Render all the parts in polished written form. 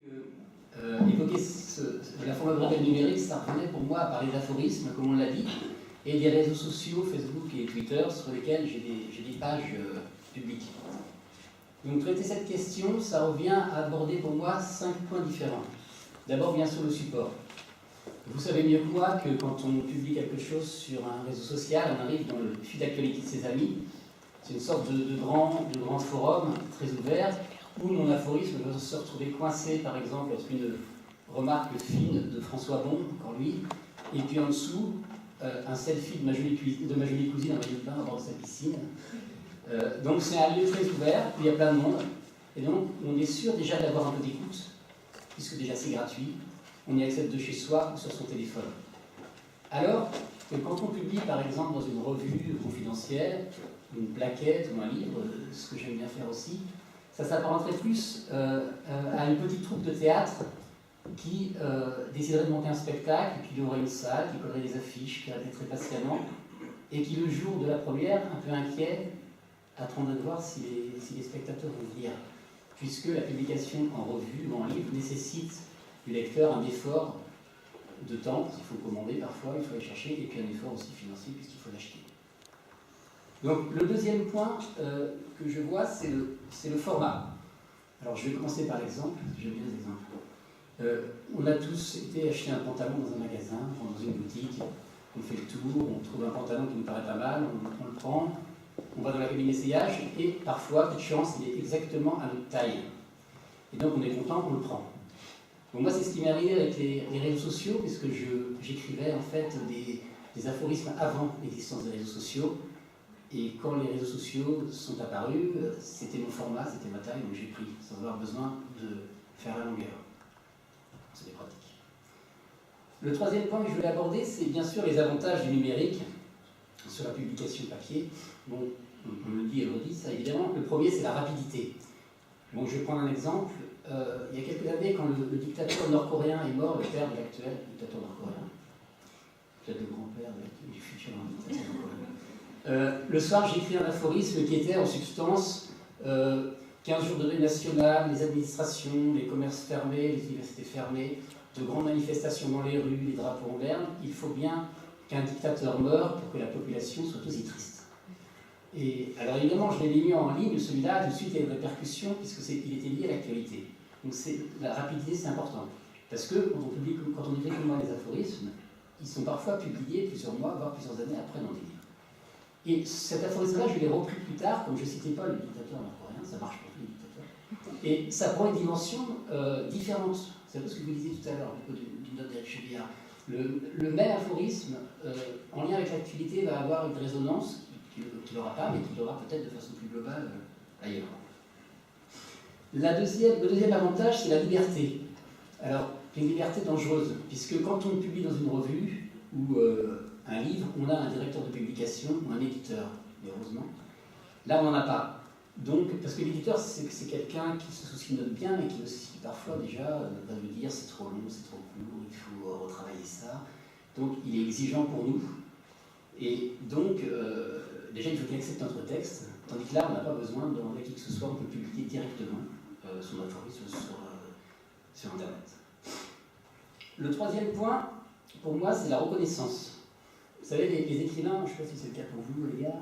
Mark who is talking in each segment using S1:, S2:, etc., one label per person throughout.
S1: Évoquer la forme de rappel numérique, ça revenait pour moi à parler d'aphorismes, comme on l'a dit, et des réseaux sociaux, Facebook et Twitter, sur lesquels j'ai des pages publiques. Donc traiter cette question, ça revient à aborder pour moi 5 points différents. D'abord, bien sûr, le support. Vous savez mieux que moi que quand on publie quelque chose sur un réseau social, on arrive dans le fil d'actualité de ses amis. C'est une sorte de grand forum très ouvert où mon aphorisme va se retrouver coincé, par exemple, lorsqu'une remarque fine de François Bon, encore lui, et puis en dessous, un selfie de ma jolie cousine en maillot de bain à bord de sa piscine. Donc c'est un lieu très ouvert, où il y a plein de monde, et donc on est sûr déjà d'avoir un peu d'écoute, puisque déjà c'est gratuit, on y accède de chez soi ou sur son téléphone. Alors que quand on publie par exemple dans une revue confidentielle, une plaquette ou un livre, ce que j'aime bien faire aussi, ça s'apparenterait plus à une petite troupe de théâtre qui déciderait de monter un spectacle, qui aurait une salle, qui collerait des affiches, qui répéterait patiemment, et qui le jour de la première, un peu inquiet, attendrait de voir si les spectateurs vont venir, puisque la publication en revue ou en livre nécessite du lecteur un effort de temps, il faut commander parfois, il faut aller chercher, et puis un effort aussi financier puisqu'il faut l'acheter. Donc le deuxième point que je vois, c'est le format. Alors je vais commencer par l'exemple, j'aime bien les exemples. On a tous été acheter un pantalon dans un magasin, dans une boutique, on fait le tour, on trouve un pantalon qui nous paraît pas mal, on le prend, on va dans la cabine d'essayage, et parfois, petite chance, il est exactement à notre taille. Et donc on est content qu'on le prend. Donc moi, c'est ce qui m'est arrivé avec les réseaux sociaux, puisque j'écrivais en fait des aphorismes avant l'existence des réseaux sociaux. Et quand les réseaux sociaux sont apparus, c'était mon format, c'était ma taille, donc j'ai pris, sans avoir besoin de faire la longueur. C'est des pratiques. Le troisième point que je voulais aborder, c'est bien sûr les avantages du numérique sur la publication papier. Bon, on me le dit et on le dit, ça évidemment. Le premier, c'est la rapidité. Bon, je vais prendre un exemple. Il y a quelques années, quand le dictateur nord-coréen est mort, le père de l'actuel dictateur nord-coréen, peut-être le grand-père du futur dictateur nord-coréen, le soir, j'ai écrit un aphorisme qui était en substance 15 jours de deuil national, les administrations, les commerces fermés, les universités fermées, de grandes manifestations dans les rues, les drapeaux en berne. Il faut bien qu'un dictateur meure pour que la population soit aussi triste. Et alors évidemment, je l'ai mis en ligne, celui-là, tout de suite il y a une répercussion, puisqu'il était lié à l'actualité. Donc la rapidité, c'est important. Parce que quand on écrit comme moi les aphorismes, ils sont parfois publiés plusieurs mois, voire plusieurs années après dans des livres. Et cet aphorisme-là, je l'ai repris plus tard, comme je ne citais pas le dictateur nord-coréen, ça marche pour tous les dictateurs. Et ça prend une dimension différente. C'est un peu ce que vous disiez tout à l'heure, d'une note d'Éric Chevillard. Le même aphorisme, en lien avec l'actualité, va avoir une résonance qu'il n'aura pas, mais qu'il aura peut-être de façon plus globale ailleurs. Le deuxième avantage, c'est la liberté. Alors, une liberté dangereuse, puisque quand on publie dans une revue ou un livre, on a un directeur de publication ou un éditeur, heureusement. Là, on n'en a pas. Donc, parce que l'éditeur, c'est quelqu'un qui se soucie de notre bien et qui aussi, parfois, déjà, va nous dire c'est trop long, c'est trop court, il faut retravailler ça. Donc, il est exigeant pour nous. Et donc, déjà, il faut qu'il accepte notre texte, tandis que là, on n'a pas besoin de demander à qui que ce soit, on peut publier directement son aphorisme sur Internet. Le troisième point, pour moi, c'est la reconnaissance. Vous savez, les écrivains, je ne sais pas si c'est le cas pour vous, les gars,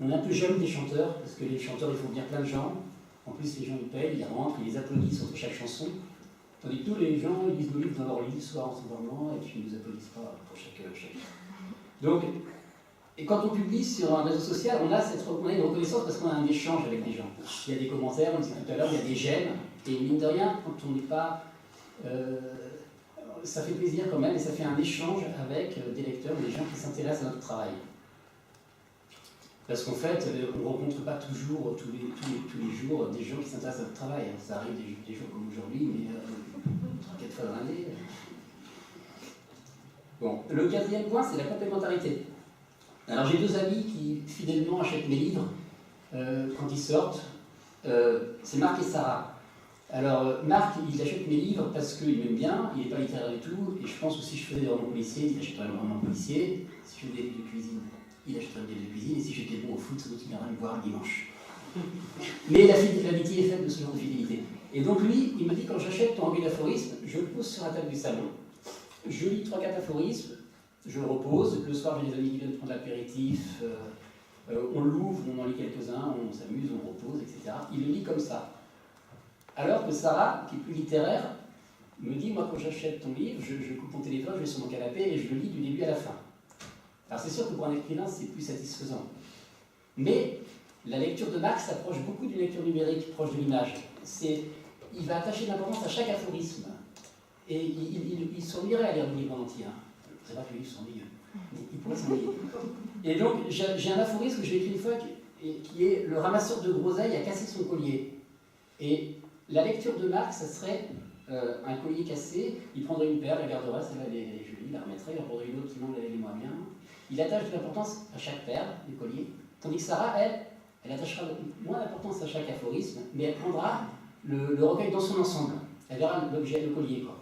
S1: on est un peu jaloux des chanteurs, parce que les chanteurs, ils font venir plein de gens. En plus, les gens, ils payent, ils rentrent, ils les applaudissent entre chaque chanson. Tandis que tous les gens, ils lisent nos livres dans leur lit, soit en s'endormant, et puis ils ne nous applaudissent pas pour chaque Donc, et quand on publie sur un réseau social, on a une reconnaissance parce qu'on a un échange avec des gens. Il y a des commentaires, on le disait tout à l'heure, il y a des j'aime, et mine de rien, quand on n'est pas... ça fait plaisir quand même, et ça fait un échange avec des lecteurs, des gens qui s'intéressent à notre travail. Parce qu'en fait, on ne rencontre pas toujours, tous les jours, des gens qui s'intéressent à notre travail. Ça arrive des jours comme aujourd'hui, mais 3-4 fois dans l'année. Bon, le quatrième point, c'est la complémentarité. Alors j'ai 2 amis qui fidèlement achètent mes livres quand ils sortent. C'est Marc et Sarah. Alors Marc, il achète mes livres parce qu'il m'aime bien, il n'est pas littéraire du tout, et je pense que si je faisais des romans policiers, il achèterait un roman policier. Si je faisais des livres de cuisine, il achèterait des livres de cuisine, et si j'étais bon au foot, c'est d'autres qui viendraient me voir le dimanche. Mais l'amitié est faite de ce genre de fidélité. Et donc lui, il me dit, quand j'achète ton recueil d'aphorismes, je le pose sur la table du salon, je lis 3-4 aphorismes, je le repose, le soir j'ai des amis qui viennent prendre l'apéritif, on l'ouvre, on en lit quelques-uns, on s'amuse, on repose, etc. Il le lit comme ça. Alors que Sarah, qui est plus littéraire, me dit, moi quand j'achète ton livre, je coupe mon téléphone, je vais sur mon canapé et je le lis du début à la fin. Alors c'est sûr que pour un écrivain, c'est plus satisfaisant. Mais la lecture de Marx s'approche beaucoup d'une lecture numérique, proche de l'image. Il va attacher de l'importance à chaque aphorisme. Et il s'ennuierait à lire le livre en entier. C'est vrai que le livre s'ennuie, mais il pourrait s'ennuyer. Et donc, j'ai un aphorisme que j'ai écrit une fois qui est « Le ramasseur de groseilles a cassé son collier ». Et la lecture de Marx, ça serait un collier cassé, il prendrait une paire, la garderait, celle-là elle est jolie, la remettrait, il en prendrait une autre, sinon elle est moins bien. Il attache de l'importance à chaque paire, du collier, tandis que Sarah, elle attachera moins d'importance à chaque aphorisme, mais elle prendra le recueil dans son ensemble. Elle verra l'objet, le collier, quoi.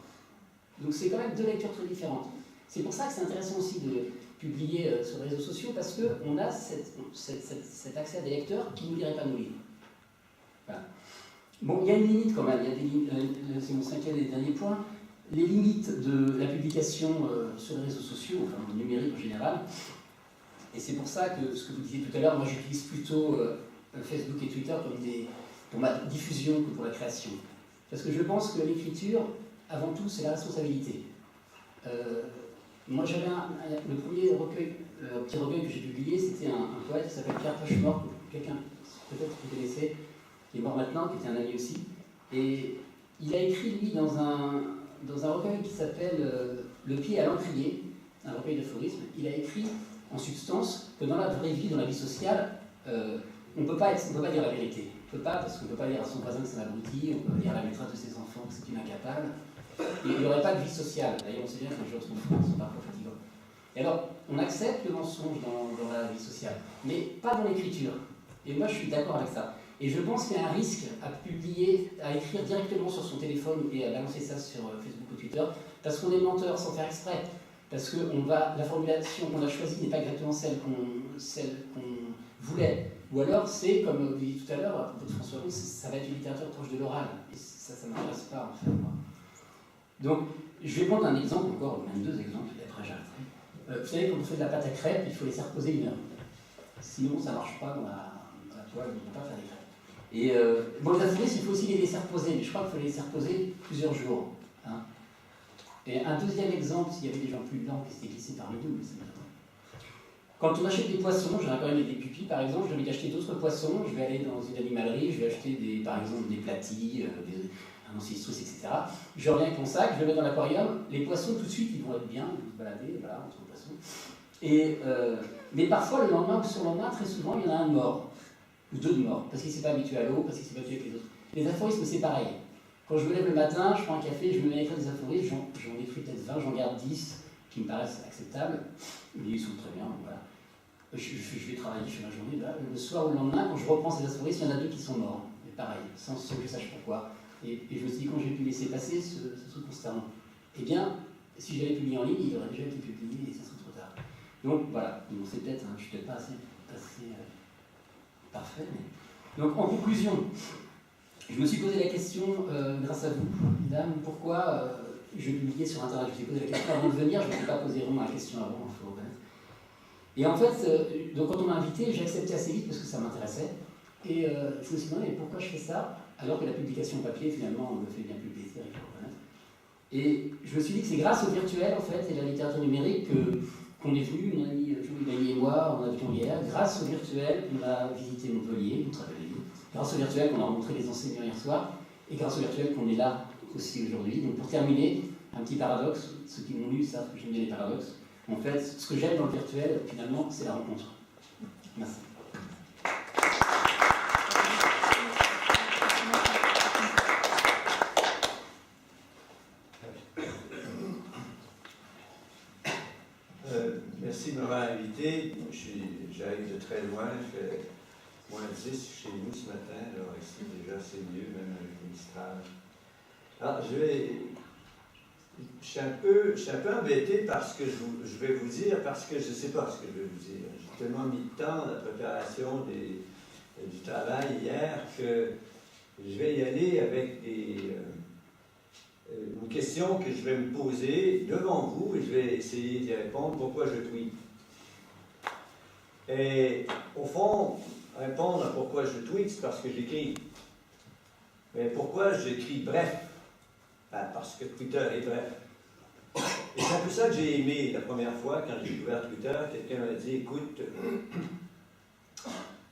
S1: Donc c'est quand même deux lectures très différentes. C'est pour ça que c'est intéressant aussi de publier sur les réseaux sociaux, parce qu'on a cet accès à des lecteurs qui ne liraient pas nos livres. Voilà. Bon, il y a une limite quand même, c'est mon cinquième et dernier point, les limites de la publication sur les réseaux sociaux, enfin le numérique en général. Et c'est pour ça que ce que vous disiez tout à l'heure, moi j'utilise plutôt Facebook et Twitter pour ma diffusion que pour la création. Parce que je pense que l'écriture, avant tout, c'est la responsabilité. Moi j'avais le premier petit recueil que j'ai publié, c'était un poète qui s'appelle Pierre Pachemort, quelqu'un peut-être que vous connaissez, qui est mort maintenant, qui était un ami aussi. Et il a écrit, lui, dans un recueil qui s'appelle Le pied à l'encrier, un recueil d'aphorismes, il a écrit en substance que dans la vraie vie, dans la vie sociale, on ne peut pas dire la vérité. On ne peut pas, parce qu'on ne peut pas dire à son voisin que c'est un abruti, on peut dire à la maîtresse de ses enfants que c'est une incapable. Et il n'y aurait pas de vie sociale. D'ailleurs, on sait bien que les gens sont parfois fatigants. Et alors, on accepte le mensonge dans la vie sociale, mais pas dans l'écriture. Et moi, je suis d'accord avec ça. Et je pense qu'il y a un risque à écrire directement sur son téléphone et à balancer ça sur Facebook ou Twitter, parce qu'on est menteur sans faire exprès. Parce que la formulation qu'on a choisie n'est pas exactement celle qu'on voulait. Ou alors, c'est, comme vous disiez tout à l'heure, à propos de François Rousse, ça va être une littérature proche de l'oral. Et ça ne m'intéresse pas, en fait, moi. Donc, je vais prendre un exemple, encore, même deux exemples, et après j'arrêterai. Vous savez, quand on fait de la pâte à crêpes, il faut les faire reposer 1 heure. Sinon, ça ne marche pas dans la toile, on ne peut pas faire des crêpes. Et bon, les aphorismes, il faut aussi les laisser reposer, mais je crois qu'il faut les laisser reposer plusieurs jours. Hein. Et un deuxième exemple, s'il y avait des gens plus lents qui s'étaient glissés parmi nous, mais c'est maintenant. Quand on achète des poissons, j'ai quand même des pupilles par exemple, j'ai envie d'acheter d'autres poissons, je vais aller dans une animalerie, je vais acheter par exemple des platies, un ancestros, etc. Je reviens avec mon sac, je le mets dans l'aquarium, les poissons tout de suite ils vont être bien, ils vont se balader, voilà, entre les poissons. Mais parfois le lendemain ou sur le lendemain, très souvent, il y en a un de mort, ou deux de morts, parce qu'il ne s'est pas habitué à l'eau, parce qu'il ne s'est pas habitué avec les autres. Les aphorismes, c'est pareil. Quand je me lève le matin, je prends un café, je me mets à écrire des aphorismes, j'en écris peut-être 20, j'en garde 10 qui me paraissent acceptables, mais ils sont très bien, voilà. Je vais travailler, je fais ma journée, là, le soir ou le lendemain, quand je reprends ces aphorismes, il y en a 2 qui sont morts, et pareil, sans que je sache pourquoi. Et je me suis dit, quand j'ai pu laisser passer ce truc constamment, eh bien, si j'avais publié en ligne, il aurait déjà été publié et ça serait trop tard. Donc voilà, bon, c'est peut-être, je ne suis peut-être pas assez parfait, mais... Donc en conclusion, je me suis posé la question, grâce à vous, mesdames, pourquoi je publiais sur Internet. Je me suis posé la question avant de venir, je ne me suis pas posé vraiment la question avant, il faut reconnaître. Et en fait, donc quand on m'a invité, j'ai accepté assez vite parce que ça m'intéressait. Et je me suis demandé pourquoi je fais ça, alors que la publication papier, finalement, me fait bien plus plaisir, il faut reconnaître. Et je me suis dit que c'est grâce au virtuel, en fait, et la littérature numérique, qu'on est venu, mon ami Julie et moi, en avion hier. Grâce au virtuel, on a visité Montpellier, une très belle ville. Grâce au virtuel, qu'on a rencontré les enseignants hier soir. Et grâce au virtuel, qu'on est là aussi aujourd'hui. Donc pour terminer, un petit paradoxe. Ceux qui m'ont lu savent que j'aime bien les paradoxes. En fait, ce que j'aime dans le virtuel, finalement, c'est la rencontre. Merci.
S2: Merci de m'avoir invité. J'arrive de très loin, il fait moins 10 chez nous ce matin, alors ici déjà c'est mieux, même avec le Mistral. Alors je suis un peu embêté par ce que je vais vous dire, parce que je ne sais pas ce que je vais vous dire. J'ai tellement mis de temps dans la préparation du travail hier que Je vais y aller avec une question que je vais me poser devant vous et je vais essayer d'y répondre. Pourquoi je tweete? Et au fond, répondre à pourquoi je tweete, c'est parce que j'écris. Mais pourquoi j'écris bref? Ben, parce que Twitter est bref. Et c'est un peu ça que j'ai aimé la première fois quand j'ai découvert Twitter. Quelqu'un m'a dit, écoute,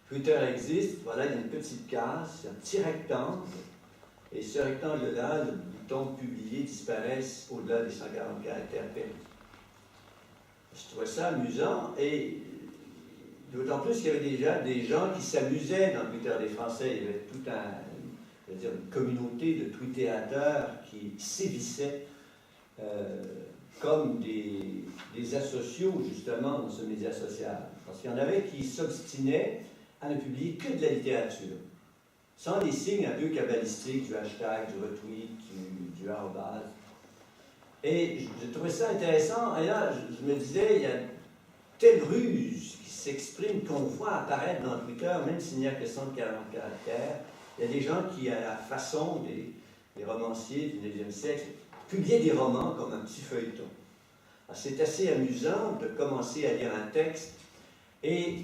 S2: Twitter existe, voilà, il y a une petite case, un petit rectangle, et ce rectangle-là, le bouton publier disparaît au-delà des 140 caractères perdus. Je trouvais ça amusant, et d'autant plus qu'il y avait déjà des gens qui s'amusaient dans le Twitter des Français. Il y avait toute une communauté de twittérateurs qui sévissaient comme des asociaux, justement, dans ce média social. Parce qu'il y en avait qui s'obstinaient à ne publier que de la littérature, sans les signes un peu cabalistiques du hashtag, du retweet, du arrobase. Et je trouvais ça intéressant, et là, je me disais, il y a telle ruse qui s'exprime, qu'on voit apparaître dans Twitter, même s'il n'y a que 140 caractères. Il y a des gens qui, à la façon des romanciers du 9e siècle, publiaient des romans comme un petit feuilleton. C'est assez amusant de commencer à lire un texte et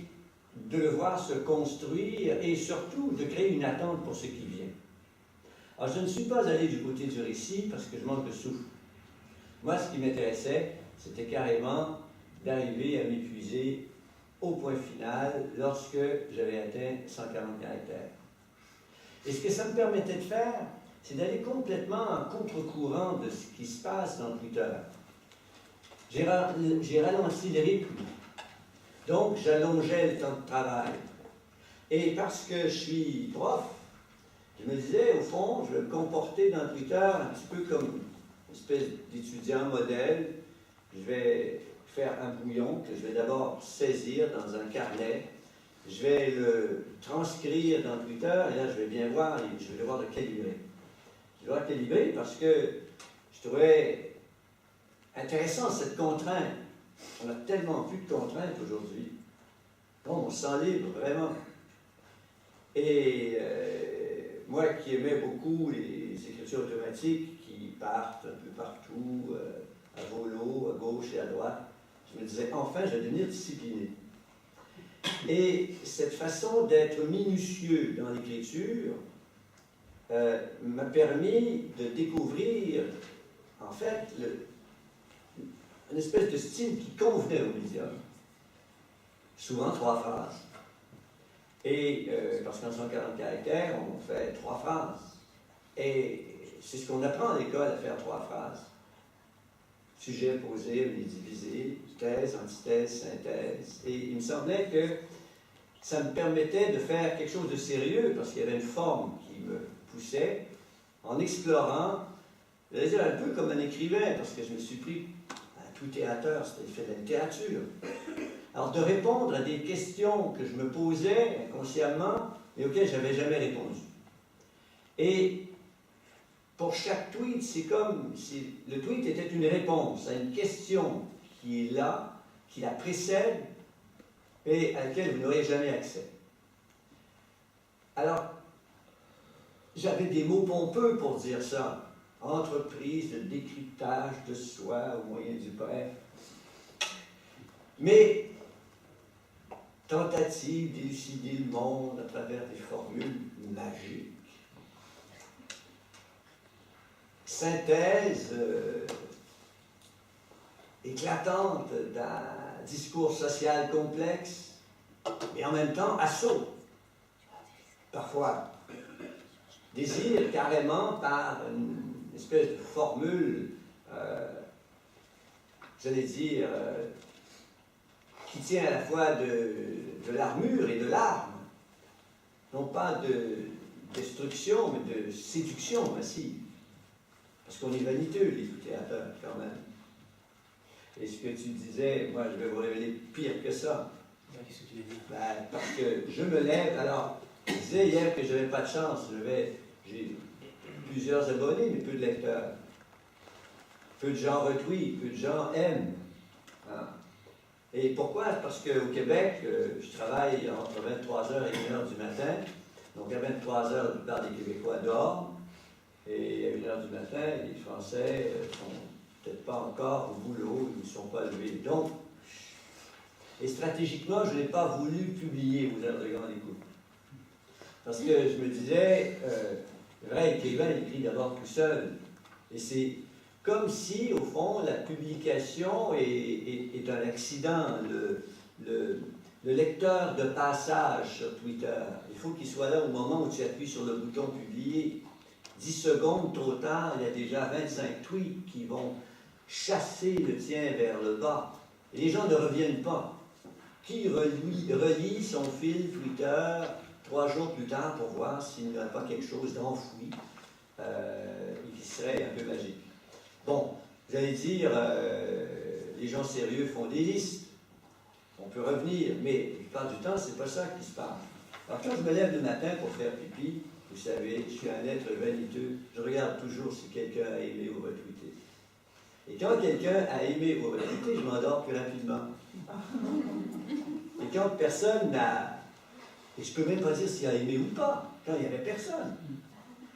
S2: de le voir se construire et surtout de créer une attente pour ce qui vient. Alors, je ne suis pas allé du côté du récit parce que je manque de souffle. Moi, ce qui m'intéressait, c'était carrément d'arriver à m'épuiser au point final lorsque j'avais atteint 140 caractères. Et ce que ça me permettait de faire, c'est d'aller complètement en contre-courant de ce qui se passe dans Twitter. J'ai ralenti le rythme, donc j'allongeais le temps de travail. Et parce que je suis prof, je me disais, au fond, je vais me comporter dans Twitter un petit peu comme une espèce d'étudiant modèle. Je vais faire un bouillon que je vais d'abord saisir dans un carnet. Je vais le transcrire dans Twitter, et là, je vais bien voir, et je vais devoir le calibrer. Je vais devoir le calibrer parce que je trouvais intéressant cette contrainte. On a tellement plus de contraintes aujourd'hui. Donc, on se sent libre, vraiment. Et moi qui aimais beaucoup les écritures automatiques qui partent un peu partout, à volo, à gauche et à droite, je me disais, enfin, je vais devenir discipliné. Et cette façon d'être minutieux dans l'écriture m'a permis de découvrir, en fait, une espèce de style qui convenait au médium. Souvent 3 phrases. Et parce qu'en 140 caractères, on fait 3 phrases. Et c'est ce qu'on apprend à l'école, à faire 3 phrases. Sujet, posé, divisé, thèse, antithèse, synthèse. Et il me semblait que ça me permettait de faire quelque chose de sérieux, parce qu'il y avait une forme qui me poussait, en explorant, je vais dire un peu comme un écrivain, parce que je me suis pris à tout théâtre, c'était fait de la littérature. Alors, de répondre à des questions que je me posais inconsciemment, mais auxquelles je n'avais jamais répondu. Et pour chaque tweet, c'est comme si le tweet était une réponse à une question qui est là, qui la précède, et à laquelle vous n'aurez jamais accès. Alors, j'avais des mots pompeux pour dire ça. Entreprise de décryptage de soi au moyen du bref. Mais tentative d'élucider le monde à travers des formules magiques. Synthèse éclatante d'un discours social complexe, et en même temps assaut. Parfois, désir carrément par une espèce de formule, j'allais dire, qui tient à la fois de l'armure et de l'arme, non pas de destruction, mais de séduction massive. Parce qu'on est vaniteux, les théâtres, quand même. Et ce que tu disais, moi, je vais vous révéler pire que ça.
S1: Qu'est-ce que tu veux dire?
S2: Ben, parce que je me lève, alors, je disais hier que je n'avais pas de chance. J'ai plusieurs abonnés, mais peu de lecteurs. Peu de gens retweetent, peu de gens aiment. Hein? Et pourquoi? Parce qu'au Québec, je travaille entre 23h et 1h du matin. Donc à 23 heures, la plupart des Québécois dorment, et à 1 heure du matin, les Français sont peut-être pas encore au boulot, ils ne sont pas levés. Donc, et stratégiquement, je n'ai pas voulu publier aux heures de grande écoute. Parce que je me disais, vrai écrivain écrit d'abord tout seul. Et c'est comme si, au fond, la publication est un accident. Le lecteur de passage sur Twitter, il faut qu'il soit là au moment où tu appuies sur le bouton publier. 10 secondes trop tard, il y a déjà 25 tweets qui vont chasser le tien vers le bas. Et les gens ne reviennent pas. Qui relit son fil Twitter 3 jours plus tard pour voir s'il n'y a pas quelque chose d'enfoui qui serait un peu magique. Bon, vous allez dire, les gens sérieux font des listes. On peut revenir, mais la plupart du temps, c'est pas ça qui se passe. Alors quand je me lève le matin pour faire pipi, vous savez, je suis un être vaniteux, je regarde toujours si quelqu'un a aimé ou retweeté. Et quand quelqu'un a aimé ou retweeté, je m'endors plus rapidement. Et quand personne n'a... Et je ne peux même pas dire s'il a aimé ou pas, quand il n'y avait personne.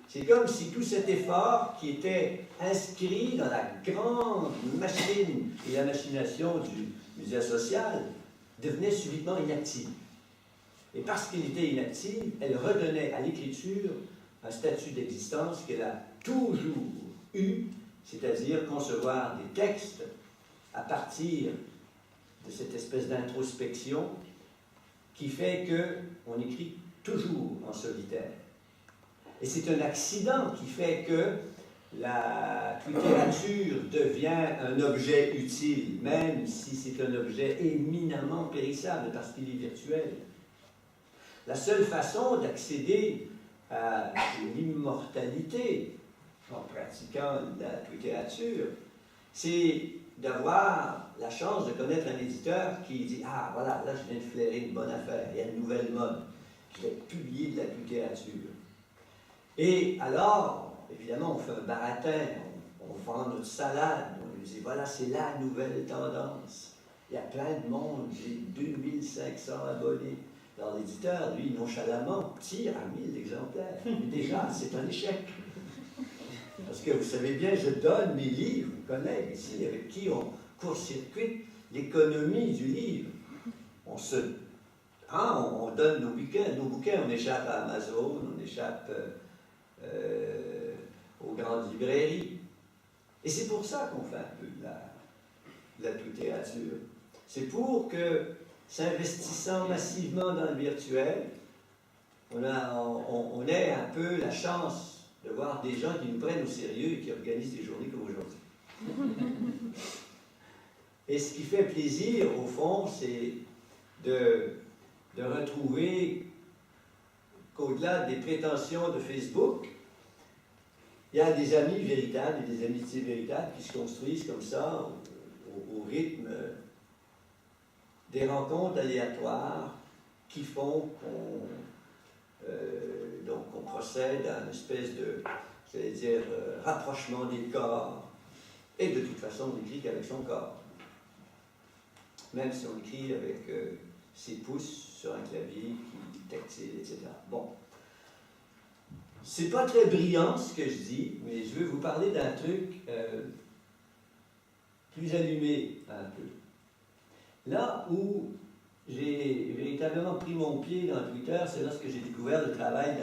S2: C'est comme si tout cet effort qui était inscrit dans la grande machine et la machination du média social devenait subitement inactive. Et parce qu'il était inactive, elle redonnait à l'écriture un statut d'existence qu'elle a toujours eu, c'est-à-dire concevoir des textes à partir de cette espèce d'introspection qui fait qu'on écrit toujours en solitaire. Et c'est un accident qui fait que la littérature devient un objet utile, même si c'est un objet éminemment périssable parce qu'il est virtuel. La seule façon d'accéder à l'immortalité en pratiquant la littérature, c'est d'avoir la chance de connaître un éditeur qui dit « Ah, voilà, là, je viens de flairer une bonne affaire, il y a une nouvelle mode, je vais publier de la littérature. » Et alors, évidemment, on fait un baratin, on vend notre salade, on lui dit « Voilà, c'est la nouvelle tendance. Il y a plein de monde, j'ai 2500 abonnés. » Alors l'éditeur, lui, nonchalamment, tire à 1000 exemplaires. Et déjà, c'est un échec. Parce que vous savez bien, je donne mes livres aux collègues ici, avec qui on court-circuite l'économie du livre. On donne nos bouquins, on échappe à Amazon, on échappe aux grandes librairies. Et c'est pour ça qu'on fait un peu de la littérature. C'est pour que, s'investissant massivement dans le virtuel, on ait un peu la chance de voir des gens qui nous prennent au sérieux et qui organisent des journées comme aujourd'hui. Et ce qui fait plaisir, au fond, c'est de retrouver qu'au-delà des prétentions de Facebook, il y a des amis véritables et des amitiés véritables qui se construisent comme ça, au rythme des rencontres aléatoires qui font qu'on procède à une espèce de, j'allais dire, rapprochement des corps. Et de toute façon, on n'écrit qu'avec son corps. Même si on écrit avec ses pouces sur un clavier qui tactile, etc. Bon. C'est pas très brillant ce que je dis, mais je veux vous parler d'un truc plus allumé un peu. Là où j'ai véritablement pris mon pied dans Twitter, c'est lorsque j'ai découvert le travail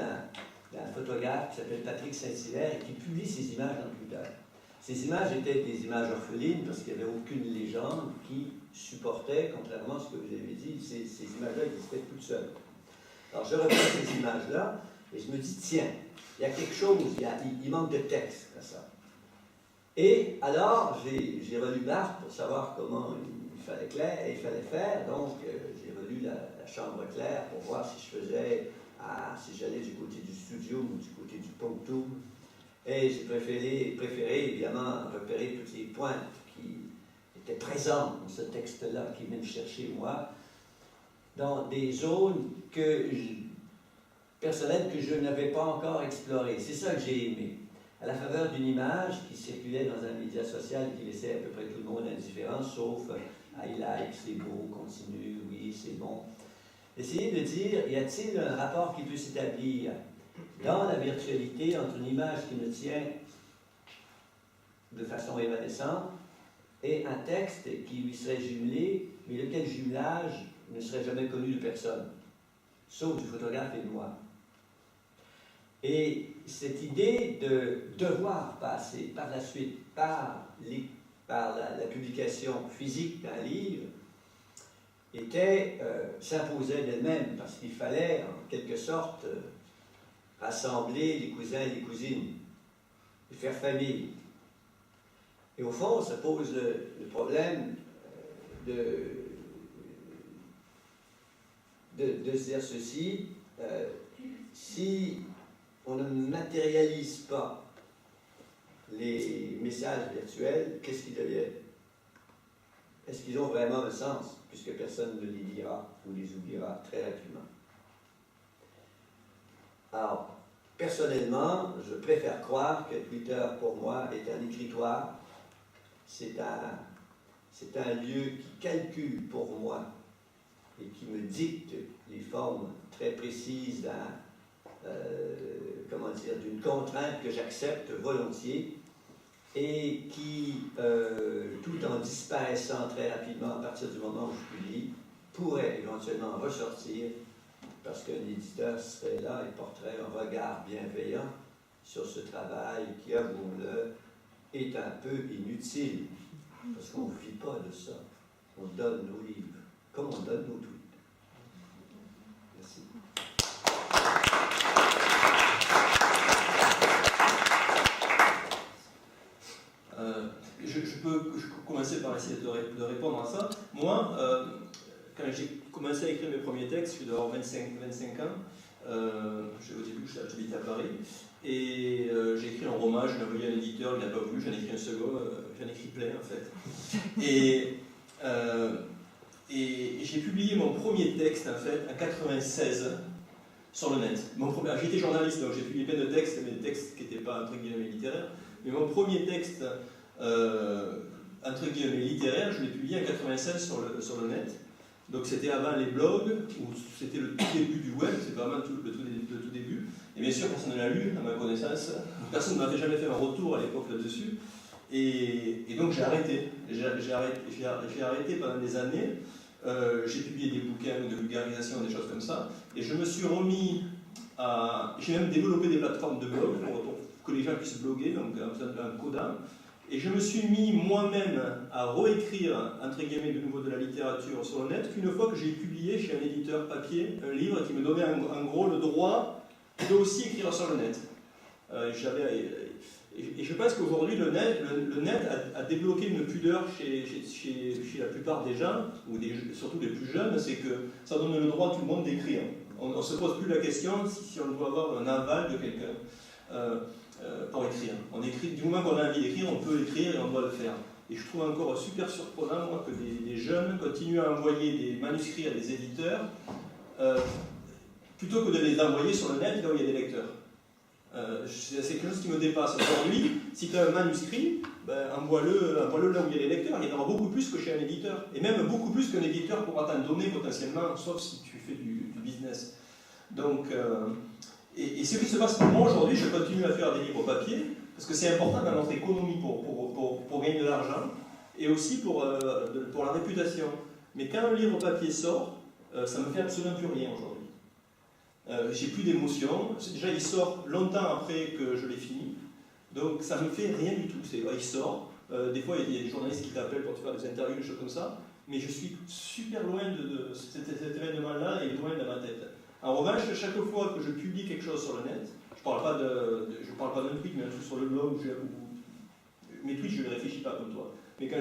S2: d'un photographe qui s'appelle Patrick Saint-Hilaire et qui publie ses images dans Twitter. Ces images étaient des images orphelines parce qu'il n'y avait aucune légende qui supportait, contrairement à ce que vous avez dit, ces images-là existaient toutes seules. Alors je reprends ces images-là et je me dis, tiens, il y a quelque chose, il manque de texte à ça. Et alors j'ai relu Barthes pour savoir comment il fallait faire, donc j'ai relu la chambre claire pour voir si je faisais, si j'allais du côté du studio ou du côté du punctum. Et j'ai préféré évidemment repérer toutes les pointes qui étaient présentes dans ce texte-là, qui vient me chercher moi, dans des zones personnelles que je n'avais pas encore explorées. C'est ça que j'ai aimé. À la faveur d'une image qui circulait dans un média social qui laissait à peu près tout le monde indifférent, sauf « I like, c'est beau, continue, oui, c'est bon ». Essayez de dire, y a-t-il un rapport qui peut s'établir dans la virtualité entre une image qui nous tient de façon évanescente et un texte qui lui serait jumelé, mais lequel jumelage ne serait jamais connu de personne, sauf du photographe et de moi. Et cette idée de devoir passer par la suite par la publication physique d'un livre s'imposait d'elle-même, parce qu'il fallait en quelque sorte rassembler les cousins et les cousines, et faire famille. Et au fond, ça pose le problème de se dire ceci, si on ne matérialise pas les messages virtuels, qu'est-ce qu'ils deviennent? Est-ce qu'ils ont vraiment un sens, puisque personne ne les lira ou les oubliera très rapidement? Alors, personnellement, je préfère croire que Twitter, pour moi, est un écritoire. C'est un lieu qui calcule pour moi et qui me dicte les formes très précises d'une contrainte que j'accepte volontiers et qui, tout en disparaissant très rapidement à partir du moment où je publie, pourrait éventuellement ressortir parce qu'un éditeur serait là et porterait un regard bienveillant sur ce travail qui, avouons-le, est un peu inutile, parce qu'on ne vit pas de ça. On donne nos livres, comme on donne nos tweets. Merci.
S3: Je peux commencer par essayer de répondre à ça. Moi, quand j'ai commencé à écrire mes premiers textes, je dois avoir 25 ans, au début j'habitais à Paris, et j'ai écrit un roman, je l'ai envoyé à un éditeur, il n'a pas voulu, j'en ai écrit un second, j'en ai écrit plein en fait. Et j'ai publié mon premier texte en fait en 96 sur le net. J'étais journaliste, donc j'ai publié plein de textes, mais des textes qui n'étaient pas entre guillemets littéraires. Mais mon premier texte entre guillemets littéraire, je l'ai publié en 96 sur le net. Donc c'était avant les blogs, où c'était le tout début du web, c'est vraiment le tout début. Et bien sûr, personne ne l'a lu, à ma connaissance. Personne ne m'avait jamais fait un retour à l'époque là-dessus. Et donc j'ai arrêté. J'ai arrêté pendant des années. J'ai publié des bouquins de vulgarisation, des choses comme ça. Et je me suis remis à... J'ai même développé des plateformes de blog pour que les gens puissent bloguer, donc en faisant un codant. Et je me suis mis moi-même à réécrire, entre guillemets, de nouveau de la littérature sur le net, qu'une fois que j'ai publié chez un éditeur papier un livre qui me donnait en gros le droit de aussi écrire sur le net. Et je pense qu'aujourd'hui, le net a débloqué une pudeur chez la plupart des gens, ou surtout des plus jeunes, c'est que ça donne le droit à tout le monde d'écrire. On ne se pose plus la question si on doit avoir un aval de quelqu'un. Pour écrire. On écrit, du moment qu'on a envie d'écrire, on peut écrire et on doit le faire. Et je trouve encore super surprenant, moi, que des jeunes continuent à envoyer des manuscrits à des éditeurs plutôt que de les envoyer sur le net là où il y a des lecteurs. C'est quelque chose qui me dépasse. Aujourd'hui, si tu as un manuscrit, envoie-le là où il y a des lecteurs. Il y en aura beaucoup plus que chez un éditeur. Et même beaucoup plus qu'un éditeur pourra t'en donner potentiellement, sauf si tu fais du business. Donc... Et ce qui se passe pour moi aujourd'hui, je continue à faire des livres papier, parce que c'est important dans notre économie pour gagner de l'argent, et aussi pour la réputation. Mais quand un livre papier sort, ça ne me fait absolument plus rien aujourd'hui. J'ai plus d'émotion. Déjà, il sort longtemps après que je l'ai fini, donc ça ne me fait rien du tout. Il sort. Des fois, il y a des journalistes qui t'appellent pour te faire des interviews, des choses comme ça, mais je suis super loin de cet événement-là et loin de ma tête. En revanche, chaque fois que je publie quelque chose sur le net, je ne parle pas d'un tweet, mais un truc sur le blog, mes tweets, je ne les réfléchis pas comme toi. Mais quand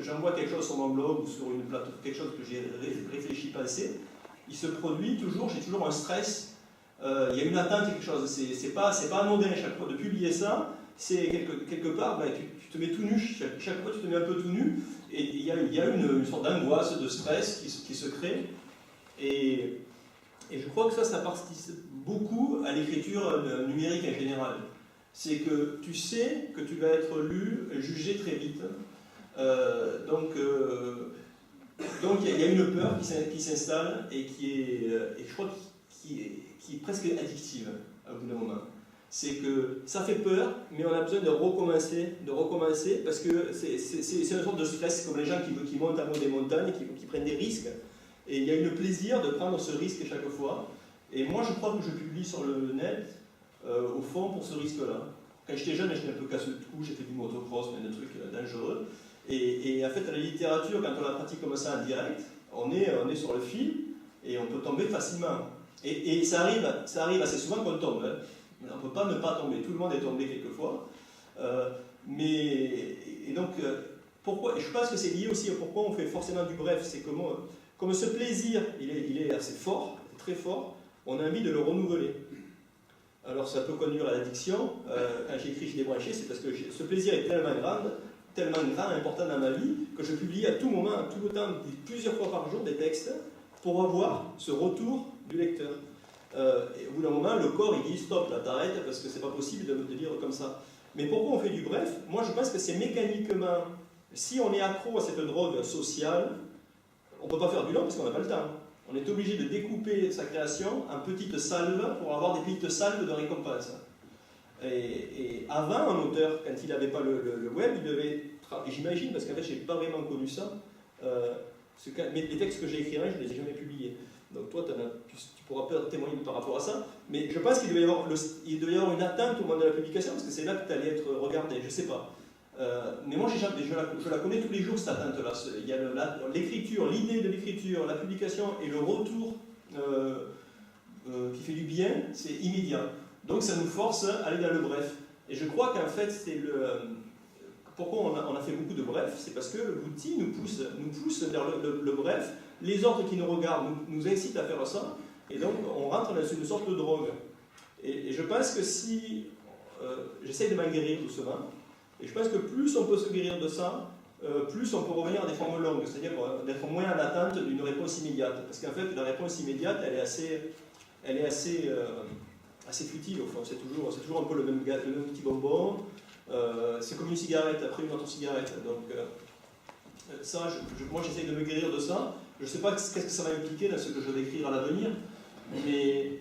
S3: j'envoie quelque chose sur mon blog ou sur une plateforme, quelque chose que j'ai réfléchi pas assez, il se produit toujours, j'ai toujours un stress, il y a une attente, quelque chose. C'est pas anodin chaque fois de publier ça, c'est quelque part, tu te mets tout nu, chaque fois tu te mets un peu tout nu, et il y a une sorte d'angoisse, de stress qui se crée. Et je crois que ça participe beaucoup à l'écriture numérique en général. C'est que tu sais que tu vas être lu, jugé très vite. Donc, Donc il y a une peur qui s'installe et et je crois qui est presque addictive à bout d'un moment. C'est que ça fait peur, mais on a besoin de recommencer, parce que c'est une sorte de stress, comme les gens qui montent à des montagnes, qui prennent des risques. Et il y a une plaisir de prendre ce risque chaque fois. Et moi, je crois que je publie sur le net, au fond, pour ce risque-là. Quand j'étais jeune, j'étais un peu casse-le-trou, j'ai fait du motocross, plein de trucs dangereux. Et en fait, la littérature, quand on la pratique comme ça en direct, on est sur le fil et on peut tomber facilement. Et ça arrive assez souvent qu'on tombe. Hein. On ne peut pas ne pas tomber. Tout le monde est tombé quelquefois. Et donc, pourquoi, je pense que c'est lié aussi à pourquoi on fait forcément du bref. C'est comme ce plaisir, il est assez fort, très fort, on a envie de le renouveler. Alors ça peut conduire à l'addiction. Quand j'écris chez Débranché, c'est parce que ce plaisir est tellement grand, important dans ma vie, que je publie à tout moment, à tout le temps, plusieurs fois par jour, des textes pour avoir ce retour du lecteur. Et au bout d'un moment, le corps il dit stop, là t'arrêtes parce que c'est pas possible de lire comme ça. Mais pourquoi on fait du bref? Moi je pense que c'est mécaniquement, si on est accro à cette drogue sociale, on ne peut pas faire du long parce qu'on n'a pas le temps. On est obligé de découper sa création en petites salves pour avoir des petites salves de récompense. Et avant, un auteur, quand il n'avait pas le web, il devait, j'imagine, parce qu'en fait je n'ai pas vraiment connu ça, mais les textes que j'ai écrits, je ne les ai jamais publiés. Donc toi, tu pourras peut-être témoigner par rapport à ça, mais je pense qu'il devait y avoir une attente au moment de la publication, parce que c'est là que tu allais être regardé, je ne sais pas. Mais moi, je la connais tous les jours, cette attente-là. Il y a l'écriture, l'idée de l'écriture, la publication et le retour qui fait du bien, c'est immédiat. Donc ça nous force à aller dans le bref. Et je crois qu'en fait, pourquoi on a fait beaucoup de bref, c'est parce que l'outil nous pousse vers le bref. Les autres qui nous regardent nous incitent à faire ça, et donc on rentre dans une sorte de drogue. Et je pense que si j'essaye de m'en guérir doucement, et je pense que plus on peut se guérir de ça, plus on peut revenir à des formes longues, c'est-à-dire d'être moins en attente d'une réponse immédiate. Parce qu'en fait, la réponse immédiate, elle est assez futile au fond. C'est toujours un peu le même petit bonbon. C'est comme une cigarette après une autre cigarette. Donc ça, moi j'essaye de me guérir de ça. Je ne sais pas qu'est-ce que ça va impliquer dans ce que je vais écrire à l'avenir, mais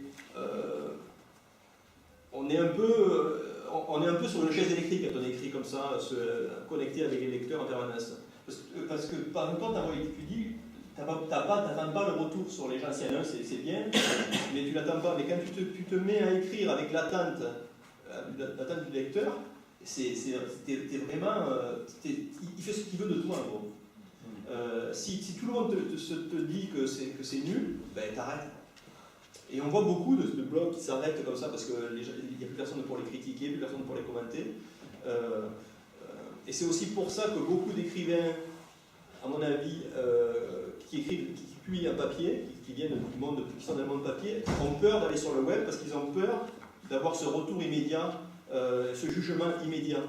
S3: on est un peu sur une chaise électrique quand on écrit comme ça, connecté avec les lecteurs en permanence. Parce que par exemple, tu dis, tu n'attends pas le retour sur les gens. Si c'est bien, mais tu n'attends pas. Mais quand tu te mets à écrire avec l'attente du lecteur, t'es vraiment, il fait ce qu'il veut de toi en gros. Si tout le monde te dit que c'est nul, ben t'arrêtes. Et on voit beaucoup de blogs qui s'arrêtent comme ça parce qu'il n'y a plus personne pour les critiquer, plus personne pour les commenter. Et c'est aussi pour ça que beaucoup d'écrivains, à mon avis, qui publient un papier, qui viennent du monde, qui sont dans le monde papier, ont peur d'aller sur le web parce qu'ils ont peur d'avoir ce retour immédiat, ce jugement immédiat.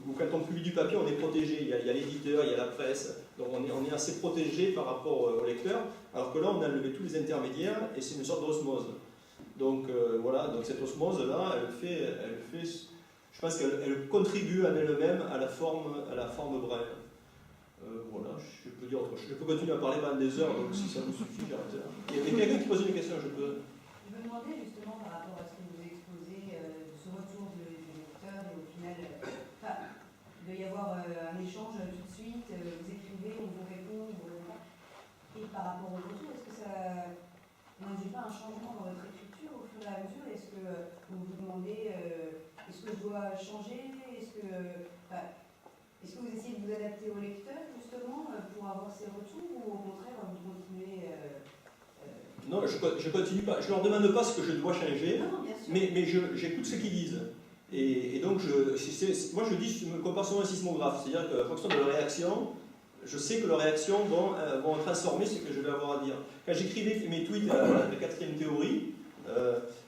S3: Ou quand on publie du papier, on est protégé. Il y a l'éditeur, il y a la presse, donc on est assez protégé par rapport au lecteur. Alors que là, on a enlevé tous les intermédiaires et c'est une sorte d'osmose. Donc voilà, donc cette osmose-là, elle fait, je pense qu'elle contribue en elle-même à la forme brève. Voilà, je peux dire autre chose. Je peux continuer à parler pendant des heures, donc si ça vous suffit, j'arrête là. Il y avait quelqu'un qui posait une question, je peux.
S4: Je me demandais justement par rapport à ce que vous exposez, ce retour du lecteur, et au final, il doit y avoir un échange tout de suite, vous écrivez, on vous répond, et par rapport au retour, est-ce que ça n'induit pas un changement dans votre écriture au fur et à mesure? Est-ce que vous vous demandez, est-ce que je dois changer? Est-ce que vous essayez de vous adapter au lecteur justement pour avoir ces retours, ou au contraire vous continuez
S3: Non, je continue pas. Je leur demande pas ce que je dois changer,
S4: non, bien sûr.
S3: mais j'écoute ce qu'ils disent. Et donc, moi je dis, je me compare souvent à un sismographe, c'est-à-dire qu'en fonction de leur réaction, je sais que leurs réactions vont transformer ce que je vais avoir à dire. Quand j'écrivais mes tweets à la quatrième théorie,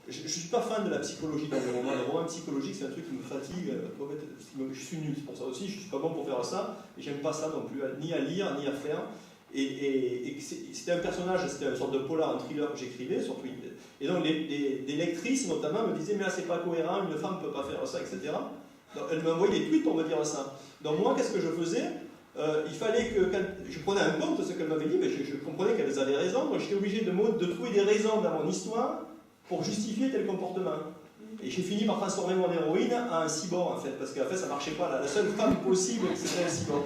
S3: je ne suis pas fan de la psychologie dans les romans. Le roman psychologique, c'est un truc qui me fatigue. Je suis nul pour ça aussi, je ne suis pas bon pour faire ça, et j'aime pas ça non plus, ni à lire, ni à faire. Et c'était un personnage, c'était une sorte de polar, un thriller que j'écrivais sur Twitter. Et donc des lectrices notamment me disaient mais là c'est pas cohérent, une femme ne peut pas faire ça, etc. Donc elles m'envoyaient des tweets pour me dire ça. Donc moi qu'est-ce que je faisais? il fallait que, quand je prenais en compte ce qu'elle m'avait dit, mais je comprenais qu'elles avaient raison. Moi, j'étais obligé de trouver des raisons dans mon histoire pour justifier tel comportement. Et j'ai fini par transformer mon héroïne en un cyborg, en fait, parce qu'en fait, ça marchait pas. La seule femme possible, c'était un cyborg.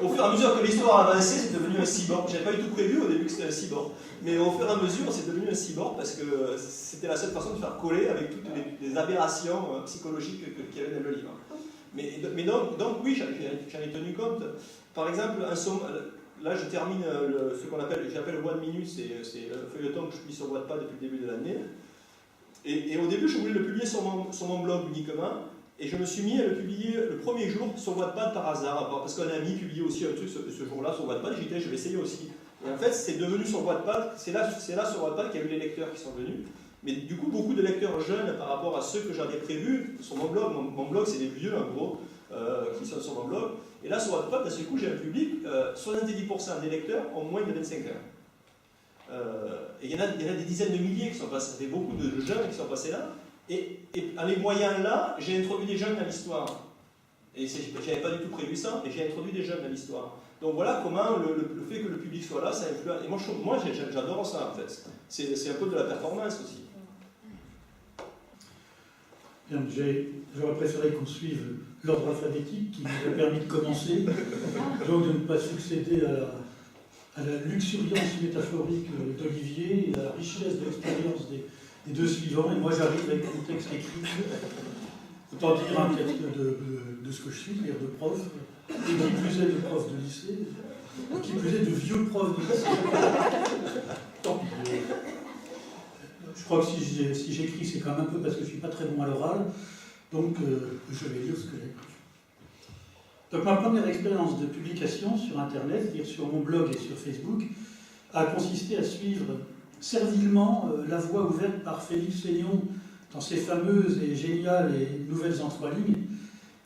S3: Au fur et à mesure que l'histoire avançait, c'est devenu un cyborg. J'avais pas du tout prévu au début que c'était un cyborg. Mais au fur et à mesure, c'est devenu un cyborg parce que c'était la seule façon de faire coller avec toutes les aberrations psychologiques qu'il y avait dans le livre. Mais donc oui, j'en ai tenu compte. Par exemple, là je termine ce qu'on appelle, j'appelle One Minute, c'est le feuilleton que je publie sur Wattpad depuis le début de l'année. Et au début, je voulais le publier sur mon blog uniquement. Et je me suis mis à le publier le premier jour sur Wattpad par hasard, parce qu'un ami publiait aussi un truc ce jour-là sur Wattpad, j'ai dit je vais essayer aussi. Et en fait, c'est devenu sur Wattpad, c'est là sur Wattpad qu'il y a eu les lecteurs qui sont venus. Mais du coup, beaucoup de lecteurs jeunes par rapport à ceux que j'avais prévus sur mon blog. Mon blog, c'est des vieux en gros, qui sont sur mon blog. Et là, sur Wattpad, d'un seul coup, j'ai un public, 70% des lecteurs ont moins de 25 ans. Et il y en a des dizaines de milliers qui sont passés, il y a beaucoup de jeunes qui sont passés là. Et en les voyant là, j'ai introduit des jeunes dans l'histoire. Et je n'avais pas du tout prévu ça, mais j'ai introduit des jeunes dans l'histoire. Donc voilà comment le fait que le public soit là, ça influence. Et moi j'adore ça en fait. C'est un peu de la performance aussi.
S5: Bien, j'aurais préféré qu'on suive l'ordre alphabétique qui nous a permis de commencer, donc de ne pas succéder à la luxuriance métaphorique d'Olivier et à la richesse de l'expérience des deux suivants. Et moi j'arrive avec mon texte écrit, autant dire un texte de ce que je suis, c'est-à-dire de prof, et qui plus est de prof de lycée, et qui plus est de vieux prof de lycée. Tant pis. Je crois que si j'écris, c'est quand même un peu parce que je ne suis pas très bon à l'oral, donc je vais lire ce que j'ai écrit. Donc ma première expérience de publication sur Internet, c'est-à-dire sur mon blog et sur Facebook, a consisté à suivre servilement la voie ouverte par Félix Fénéon dans ses fameuses et géniales et nouvelles en 3 lignes.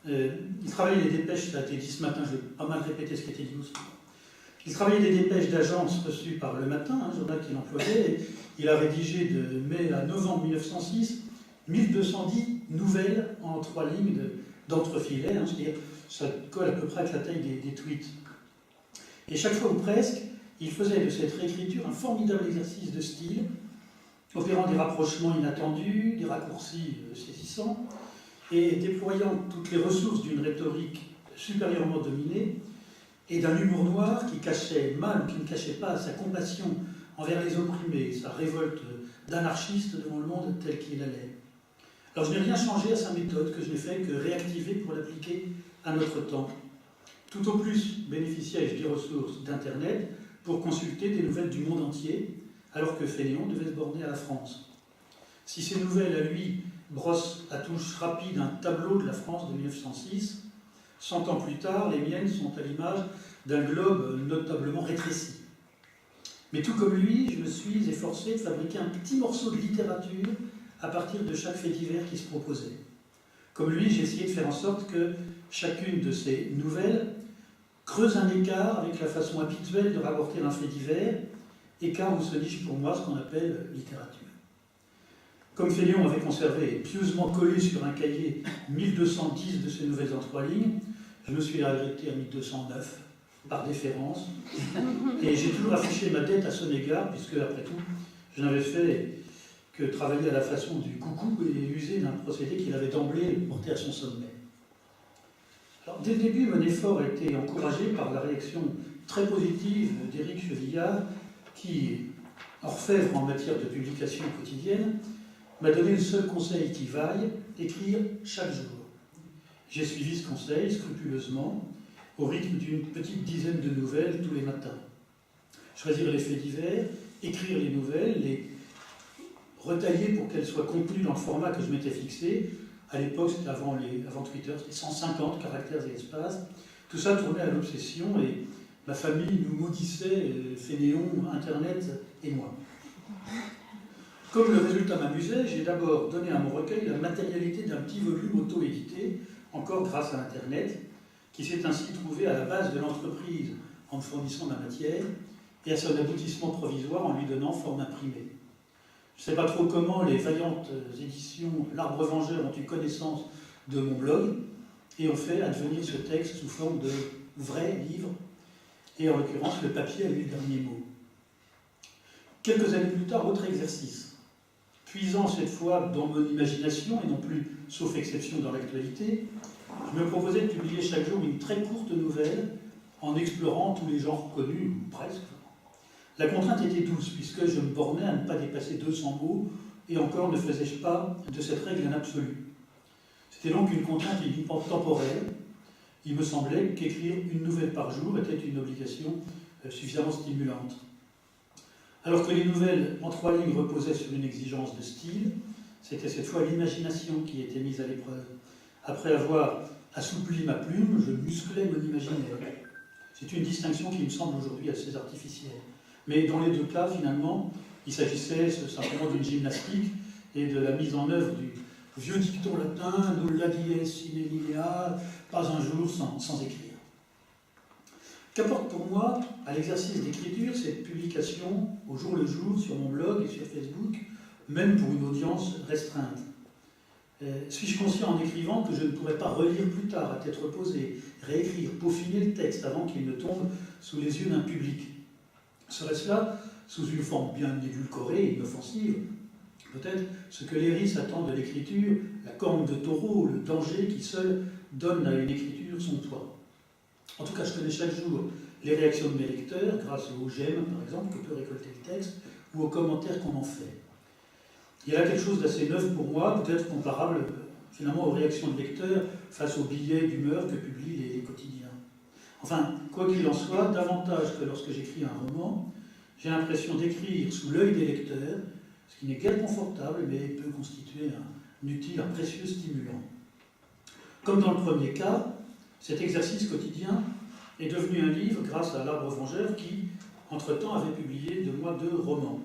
S5: Il travaillait les dépêches, ça a été dit ce matin, je vais pas mal répéter ce qui a été dit aussi. Il travaillait les dépêches d'agence reçues par Le Matin, un journal qu'il employait. Il a rédigé de mai à novembre 1906 1210 nouvelles en 3 lignes d'entrefilets, c'est-à-dire ça colle à peu près avec la taille des tweets. Et chaque fois ou presque, il faisait de cette réécriture un formidable exercice de style, opérant des rapprochements inattendus, des raccourcis saisissants, et déployant toutes les ressources d'une rhétorique supérieurement dominée, et d'un humour noir qui cachait mal ou qui ne cachait pas sa compassion envers les opprimés, sa révolte d'anarchiste devant le monde tel qu'il allait. Alors je n'ai rien changé à sa méthode, que je n'ai fait que réactiver pour l'appliquer à notre temps. Tout au plus bénéficiais-je des ressources d'Internet pour consulter des nouvelles du monde entier, alors que Fénéon devait se borner à la France. Si ces nouvelles, à lui, brossent à touche rapide un tableau de la France de 1906, 100 ans plus tard, les miennes sont à l'image d'un globe notablement rétréci. Mais tout comme lui, je me suis efforcé de fabriquer un petit morceau de littérature à partir de chaque fait divers qui se proposait. Comme lui, j'ai essayé de faire en sorte que chacune de ces nouvelles creuse un écart avec la façon habituelle de rapporter un fait divers, écart où se niche pour moi ce qu'on appelle littérature. Comme Fénéon avait conservé pieusement collé sur un cahier 1210 de ces nouvelles en 3 lignes, je me suis arrêté à 1209, par déférence, et j'ai toujours affiché ma dette à son égard, puisque, après tout, je n'avais fait que travailler à la façon du coucou et user d'un procédé qu'il avait d'emblée porté à son sommet. Alors, dès le début, mon effort a été encouragé par la réaction très positive d'Éric Chevillard, qui, orfèvre en matière de publication quotidienne, m'a donné le seul conseil qui vaille, écrire chaque jour. J'ai suivi ce conseil scrupuleusement, au rythme d'une petite dizaine de nouvelles tous les matins. Choisir les faits divers, écrire les nouvelles, les retailler pour qu'elles soient contenues dans le format que je m'étais fixé. À l'époque, c'était avant Twitter, c'était 150 caractères et espaces. Tout ça tournait à l'obsession et ma famille nous maudissait, Fénéon, Internet et moi. Comme le résultat m'amusait, j'ai d'abord donné à mon recueil la matérialité d'un petit volume auto-édité, encore grâce à Internet, qui s'est ainsi trouvé à la base de l'entreprise en me fournissant ma matière et à son aboutissement provisoire en lui donnant forme imprimée. Je ne sais pas trop comment les vaillantes éditions L'Arbre Vengeur ont eu connaissance de mon blog, et ont fait advenir ce texte sous forme de vrai livre, et en l'occurrence, le papier a eu le dernier mot. Quelques années plus tard, autre exercice. Puisant cette fois dans mon imagination, et non plus, sauf exception, dans l'actualité, je me proposais de publier chaque jour une très courte nouvelle en explorant tous les genres connus, ou presque. La contrainte était douce, puisque je me bornais à ne pas dépasser 200 mots, et encore ne faisais-je pas de cette règle un absolu. C'était donc une contrainte uniquement temporelle. Il me semblait qu'écrire une nouvelle par jour était une obligation suffisamment stimulante. Alors que les nouvelles en 3 lignes reposaient sur une exigence de style, c'était cette fois l'imagination qui était mise à l'épreuve. Après avoir assoupli ma plume, je musclais mon imaginaire. C'est une distinction qui me semble aujourd'hui assez artificielle. Mais dans les deux cas, finalement, il s'agissait simplement d'une gymnastique et de la mise en œuvre du vieux dicton latin, nulla dies sine linea, pas un jour sans écrire. Qu'apporte pour moi, à l'exercice d'écriture, cette publication au jour le jour sur mon blog et sur Facebook, même pour une audience restreinte? Suis-je conscient en écrivant que je ne pourrais pas relire plus tard, à tête reposée, réécrire, peaufiner le texte avant qu'il ne tombe sous les yeux d'un public? Serait-ce là, sous une forme bien édulcorée et inoffensive, peut-être ce que Léris attend de l'écriture, la corne de taureau, le danger qui seul donne à une écriture son poids? En tout cas, je connais chaque jour les réactions de mes lecteurs, grâce aux j'aime, par exemple, que peut récolter le texte, ou aux commentaires qu'on en fait. Il y a là quelque chose d'assez neuf pour moi, peut-être comparable finalement aux réactions de lecteurs face aux billets d'humeur que publient les quotidiens. Enfin, quoi qu'il en soit, davantage que lorsque j'écris un roman, j'ai l'impression d'écrire sous l'œil des lecteurs, ce qui n'est guère confortable, mais peut constituer un utile, un précieux stimulant. Comme dans le premier cas, cet exercice quotidien est devenu un livre grâce à l'Arbre vengeur qui, entre-temps, avait publié de moi 2 romans.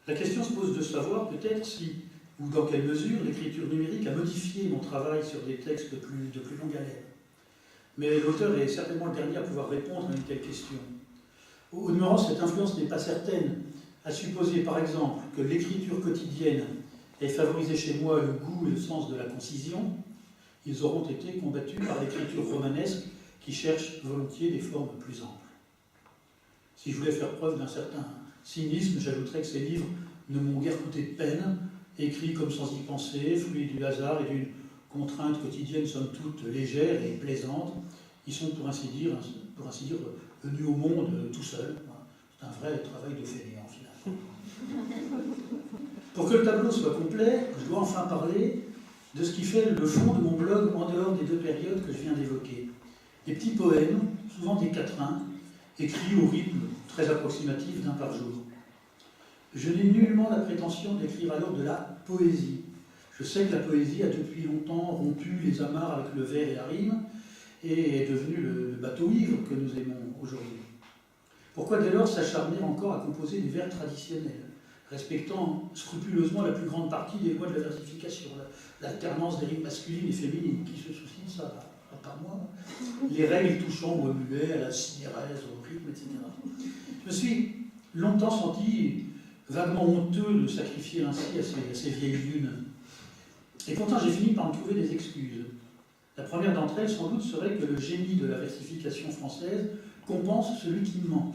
S5: La question se pose de savoir peut-être si, ou dans quelle mesure, l'écriture numérique a modifié mon travail sur des textes de plus longue haleine. Mais l'auteur est certainement le dernier à pouvoir répondre à une telle question. Au demeurant, cette influence n'est pas certaine, à supposer par exemple que l'écriture quotidienne ait favorisé chez moi le goût et le sens de la concision. Ils auront été combattus par l'écriture romanesque qui cherche volontiers des formes plus amples. Si je voulais faire preuve d'un certain cynisme, j'ajouterais que ces livres ne m'ont guère coûté de peine, écrits comme sans y penser, fruits du hasard et d'une contrainte quotidienne somme toute légère et plaisante. Ils sont pour ainsi dire venus au monde tout seuls. C'est un vrai travail de fainéant finalement. Pour que le tableau soit complet, je dois enfin parler de ce qui fait le fond de mon blog en dehors des 2 périodes que je viens d'évoquer. Des petits poèmes, souvent des quatrains, écrits au rythme très approximatif d'1 par jour. Je n'ai nullement la prétention d'écrire alors de la poésie. Je sais que la poésie a depuis longtemps rompu les amarres avec le vers et la rime et est devenu le bateau-ivre que nous aimons aujourd'hui. Pourquoi dès lors s'acharner encore à composer des vers traditionnels, respectant scrupuleusement la plus grande partie des lois de la versification, l'alternance des rimes masculines et féminines, qui se soucie de ça, à part moi, les règles touchant au muet, à la synérèse, au rythme, etc. Je me suis longtemps senti vaguement honteux de sacrifier ainsi à ces vieilles lunes. Et pourtant, j'ai fini par me trouver des excuses. La première d'entre elles, sans doute, serait que le génie de la versification française compense celui qui me manque.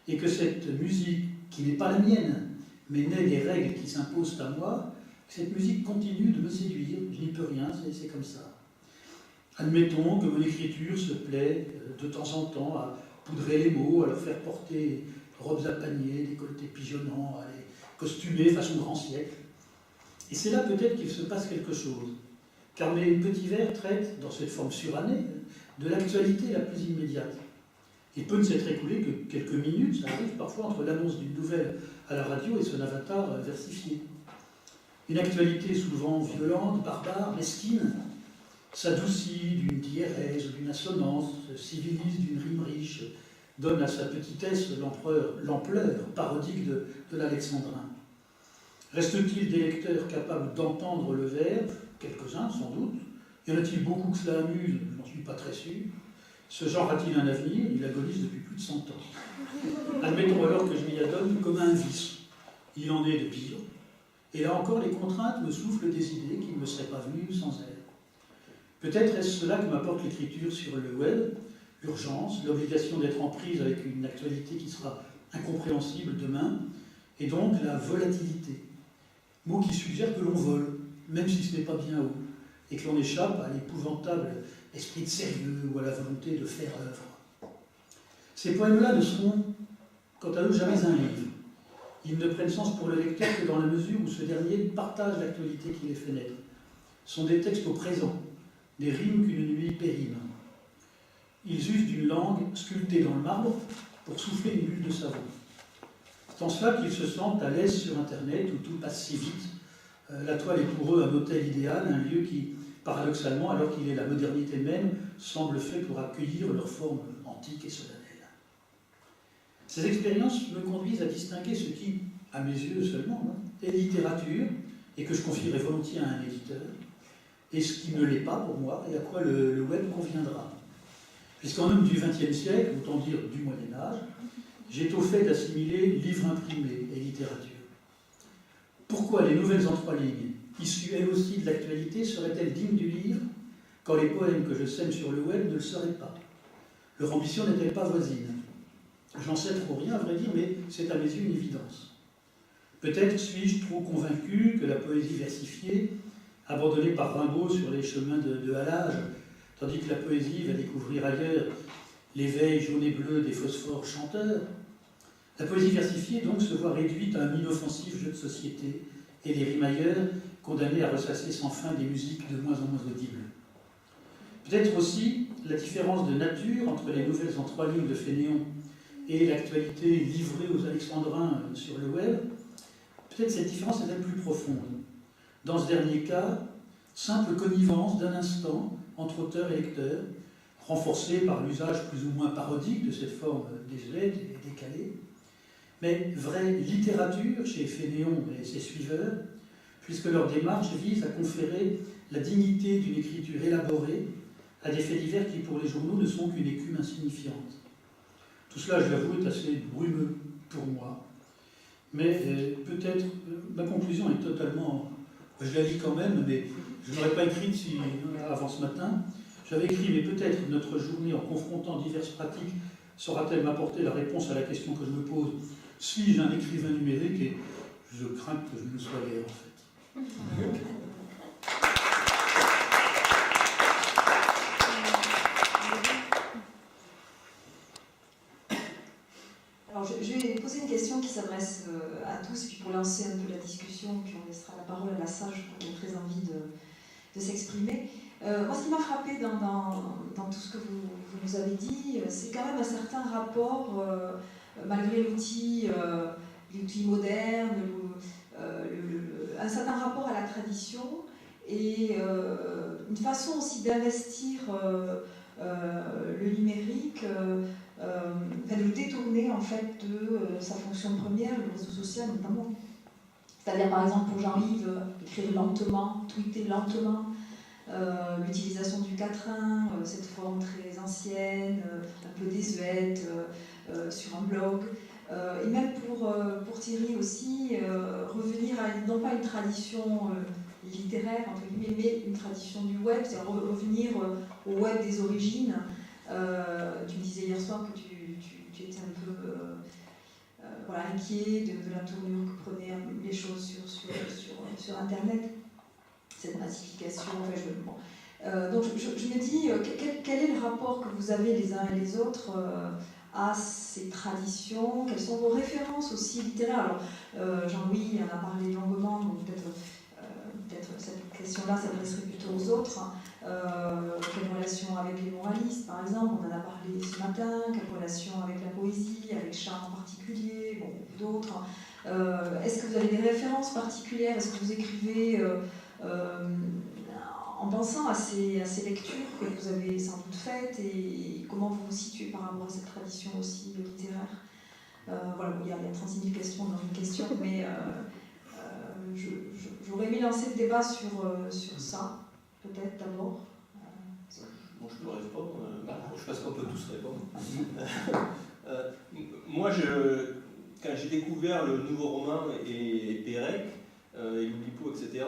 S5: Et que cette musique, qui n'est pas la mienne, mais naît des règles qui s'imposent à moi, cette musique continue de me séduire. Je n'y peux rien, c'est comme ça. Admettons que mon écriture se plaît de temps en temps à poudrer les mots, à leur faire porter robes à panier, décolletés pigeonnants, à les costumer façon grand siècle. Et c'est là peut-être qu'il se passe quelque chose, car mes petits vers traitent, dans cette forme surannée, de l'actualité la plus immédiate. Il peut ne s'être écoulé que quelques minutes, ça arrive parfois, entre l'annonce d'une nouvelle à la radio et son avatar versifié. Une actualité souvent violente, barbare, mesquine, s'adoucit d'une diérèse ou d'une assonance, se civilise d'une rime riche, donne à sa petitesse l'ampleur parodique de l'alexandrin. Reste-t-il des lecteurs capables d'entendre le vers? Quelques-uns, sans doute. Y en a-t-il beaucoup que cela amuse? Je n'en suis pas très sûr. Ce genre a-t-il un avenir? Il agonise depuis plus de 100 ans. Admettons alors que je m'y adonne comme un vice. Il en est de pire. Et là encore, les contraintes me soufflent des idées qui ne me seraient pas venues sans elles. Peut-être est-ce cela que m'apporte l'écriture sur le web, l'urgence, l'obligation d'être en prise avec une actualité qui sera incompréhensible demain, et donc la volatilité. Mot qui suggère que l'on vole, même si ce n'est pas bien haut, et que l'on échappe à l'épouvantable esprit de sérieux ou à la volonté de faire œuvre. Ces poèmes-là ne seront, quant à eux, jamais un livre. Ils ne prennent sens pour le lecteur que dans la mesure où ce dernier partage l'actualité qui les fait naître. Ce sont des textes au présent, des rimes qu'une nuit périme. Ils usent d'une langue sculptée dans le marbre pour souffler une bulle de savon. C'est en cela qu'ils se sentent à l'aise sur Internet, où tout passe si vite. La toile est pour eux un hôtel idéal, un lieu qui, paradoxalement, alors qu'il est la modernité même, semble fait pour accueillir leur forme antique et solennelle. Ces expériences me conduisent à distinguer ce qui, à mes yeux seulement, est littérature, et que je confierais volontiers à un éditeur, et ce qui ne l'est pas pour moi, et à quoi le web conviendra. Puisqu'en homme du XXe siècle, autant dire du Moyen-Âge, j'ai au fait d'assimiler livre imprimé et littérature. Pourquoi les nouvelles en 3 lignes, issues elles aussi de l'actualité, seraient-elles dignes du livre, quand les poèmes que je sème sur le web ne le seraient pas? Leur ambition n'est-elle pas voisine? J'en sais trop rien, à vrai dire, mais c'est à mes yeux une évidence. Peut-être suis-je trop convaincu que la poésie versifiée, abandonnée par Rimbaud sur les chemins de halage, tandis que la poésie va découvrir ailleurs l'éveil jaune et bleu des phosphores chanteurs, la poésie versifiée donc se voit réduite à un inoffensif jeu de société, et les rimailleurs condamnés à ressasser sans fin des musiques de moins en moins audibles. Peut-être aussi la différence de nature entre les nouvelles en 3 lignes de Fénéon et l'actualité livrée aux Alexandrins sur le web, peut-être cette différence est-elle plus profonde. Dans ce dernier cas, simple connivence d'un instant entre auteur et lecteur, renforcée par l'usage plus ou moins parodique de cette forme désuète et décalée, mais vraie littérature chez Fénéon et ses suiveurs, puisque leur démarche vise à conférer la dignité d'une écriture élaborée à des faits divers qui, pour les journaux, ne sont qu'une écume insignifiante. Tout cela, je l'avoue, est assez brumeux pour moi, mais peut-être, ma conclusion est totalement... Je la lis quand même, mais je ne l'aurais pas écrite avant ce matin. J'avais écrit, mais peut-être notre journée, en confrontant diverses pratiques, saura-t-elle m'apporter la réponse à la question que je me pose. Suis-je un écrivain numérique? Et je crains que je ne le sois guère, en fait.
S6: Alors, je vais poser une question qui s'adresse à tous, puis pour lancer un peu la discussion, puis on laissera la parole à la sage qui a très envie de s'exprimer. Moi, ce qui m'a frappé dans tout ce que vous nous avez dit, c'est quand même un certain rapport, malgré l'outil moderne, un certain rapport à la tradition, et une façon aussi d'investir le numérique, de le détourner en fait de sa fonction première, le réseau social notamment. C'est-à-dire par exemple pour Jean-Yves, écrire lentement, tweeter lentement, l'utilisation du quatrain, cette forme très ancienne, un peu désuète, sur un blog. Et même pour Thierry aussi, revenir à non pas une tradition littéraire, entre guillemets, mais une tradition du web, c'est-à-dire revenir au web des origines. Tu me disais hier soir que tu étais un peu inquiet de la tournure que prenaient les choses sur Internet, cette massification. Donc je me dis, quel est le rapport que vous avez les uns et les autres à ces traditions? Quelles sont vos références aussi littéraires? Alors, Jean-Louis en a parlé longuement, donc peut-être cette question-là s'adresserait plutôt aux autres. Quelle relation avec les moralistes, par exemple, on en a parlé ce matin, quelle relation avec la poésie, avec Charles en particulier, d'autres. Est-ce que vous avez des références particulières? Est-ce que vous écrivez en pensant à ces lectures que vous avez sans doute faites, et comment vous vous situez par rapport à cette tradition aussi littéraire? Il y a 36 000 questions dans une question, mais j'aurais aimé lancer le débat sur ça, peut-être d'abord.
S3: Bon, je peux répondre. Je pense qu'on peut tous répondre. Moi, quand j'ai découvert le nouveau roman et Pérec, et l'Oulipo, etc.,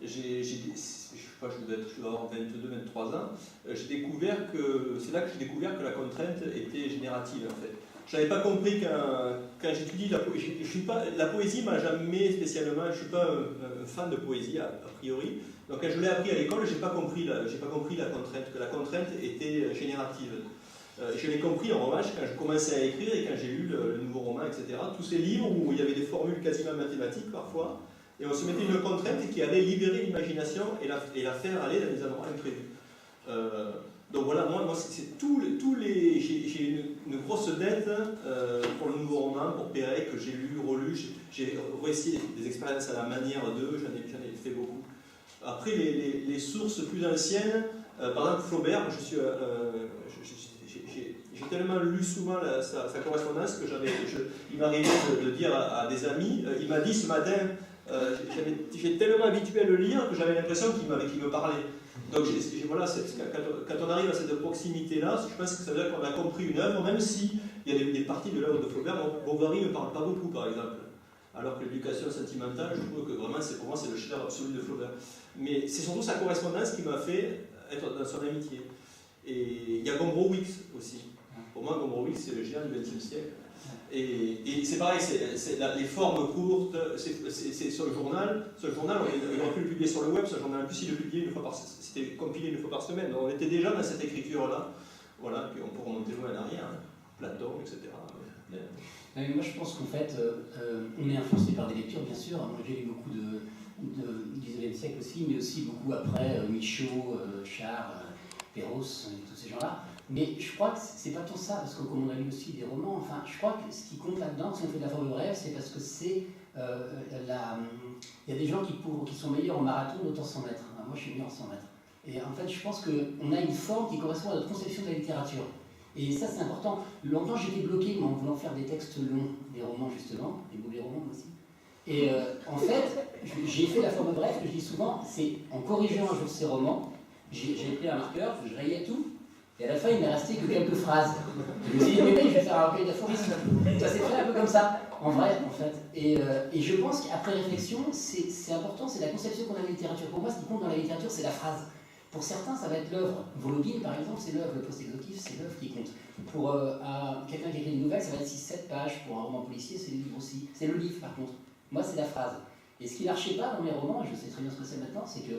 S3: je sais pas, je dois avoir 22, 23 ans, c'est là que j'ai découvert que la contrainte était générative, en fait. Je n'avais pas compris quand j'étudie la poésie, la poésie m'a jamais spécialement, je ne suis pas un fan de poésie a priori, donc quand je l'ai appris à l'école, je n'ai pas compris la contrainte, que la contrainte était générative. Je l'ai compris en revanche quand je commençais à écrire et quand j'ai lu le nouveau roman, etc. Tous ces livres où il y avait des formules quasiment mathématiques parfois, et on se mettait une contrainte qui allait libérer l'imagination et la faire aller dans des endroits imprévus. Donc voilà, moi c'est j'ai une grosse dette pour le nouveau roman, pour Perret, que j'ai lu, relu, j'ai réussi des expériences à la manière d'eux, j'en ai fait beaucoup. Après, les sources plus anciennes, par exemple Flaubert, j'ai tellement lu souvent sa correspondance que il m'arrivait de dire à des amis, il m'a dit ce matin, j'ai tellement habitué à le lire que j'avais l'impression qu'il me parlait. Donc voilà, quand on arrive à cette proximité-là, je pense que ça veut dire qu'on a compris une œuvre, même s'il y a des parties de l'œuvre de Flaubert, Bovary ne me parle pas beaucoup, par exemple. Alors que l'éducation sentimentale, je trouve que vraiment, pour moi, c'est le chef-d'œuvre absolu de Flaubert. Mais c'est surtout sa correspondance qui m'a fait être dans son amitié. Et il y a Gombrowicz aussi. Pour moi, Gombrowicz, c'est le géant du XXe siècle. Et c'est pareil, les formes courtes, c'est sur le journal. Sur le journal, on aurait pu le publier sur le web. Ce journal, en plus, il le publiait c'était compilé une fois par semaine. Donc, on était déjà dans cette écriture-là. Voilà, puis on peut remonter loin en arrière, hein. Platon, etc.
S1: Moi, je pense qu'en fait, on est influencé par des lectures, bien sûr. Moi, j'ai lu beaucoup du XIXe siècle aussi, mais aussi beaucoup après, Michaud, Char, Perros, et tous ces gens-là. Mais je crois que c'est pas tant ça, parce que comme on a lu aussi des romans, enfin, je crois que ce qui compte là-dedans, si on fait de la forme brève, c'est parce que il y a des gens qui sont meilleurs en marathon d'autant 100 mètres. Moi, je suis meilleur en 100 mètres. Et en fait, je pense qu'on a une forme qui correspond à notre conception de la littérature. Et ça, c'est important. Longtemps, j'étais bloqué en voulant faire des textes longs, des romans justement, des beaux romans aussi. Et en fait, j'ai fait la forme brève, que je dis souvent, c'est en corrigeant un jour ces romans, j'ai pris un marqueur, je rayais tout, et à la fin, il m'est resté que quelques phrases. Je me suis dit, mais je vais faire un recueil d'aphorismes. Ça s'est fait un peu comme ça, en vrai, en fait. Et je pense qu'après réflexion, c'est important, c'est la conception qu'on a de la littérature. Pour moi, ce qui compte dans la littérature, c'est la phrase. Pour certains, ça va être l'œuvre. Volodine, par exemple, c'est l'œuvre. Le post-exotif, c'est l'œuvre qui compte. Pour quelqu'un qui écrit une nouvelle, ça va être 6-7 pages. Pour un roman policier, c'est le livre aussi. C'est le livre, par contre. Moi, c'est la phrase. Et ce qui ne marchait pas dans mes romans, et je sais très bien ce que c'est maintenant, c'est que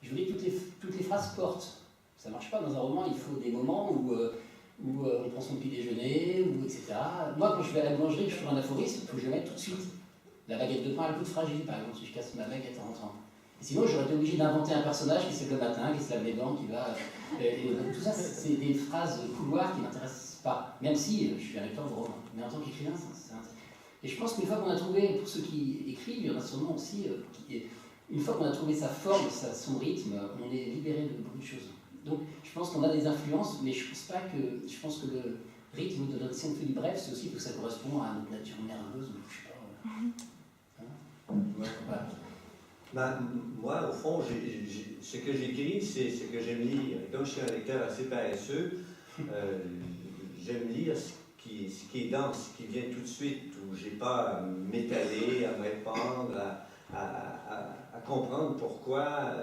S1: je voulais que toutes les phrases portent. Ça ne marche pas. Dans un roman, il faut des moments où on prend son petit déjeuner, etc. Moi, quand je vais à la boulangerie, je trouve un aphorisme, il faut que je le mette tout de suite. La baguette de pain a le coup de fragile, par exemple, si je casse ma baguette en rentrant. Et sinon, j'aurais été obligé d'inventer un personnage qui se lève le matin, qui se lave les dents, qui va... tout ça, c'est des phrases couloirs qui ne m'intéressent pas. Même si je suis un lecteur de roman. Mais en tant qu'écrivain, c'est intéressant. Et je pense qu'une fois qu'on a trouvé, pour ceux qui écrivent, il y en a sûrement aussi, une fois qu'on a trouvé sa forme, son rythme, on est libéré de beaucoup de choses. Donc, je pense qu'on a des influences, mais je pense que le rythme de notre si on fait du bref, c'est aussi que ça correspond à notre nature nerveuse, ou je sais pas. Voilà.
S2: Ben, moi, au fond, ce que j'écris, c'est ce que j'aime lire. Et comme je suis un lecteur assez paresseux, j'aime lire ce qui est dense, ce qui vient tout de suite, où je n'ai pas à m'étaler, à me répandre, à comprendre pourquoi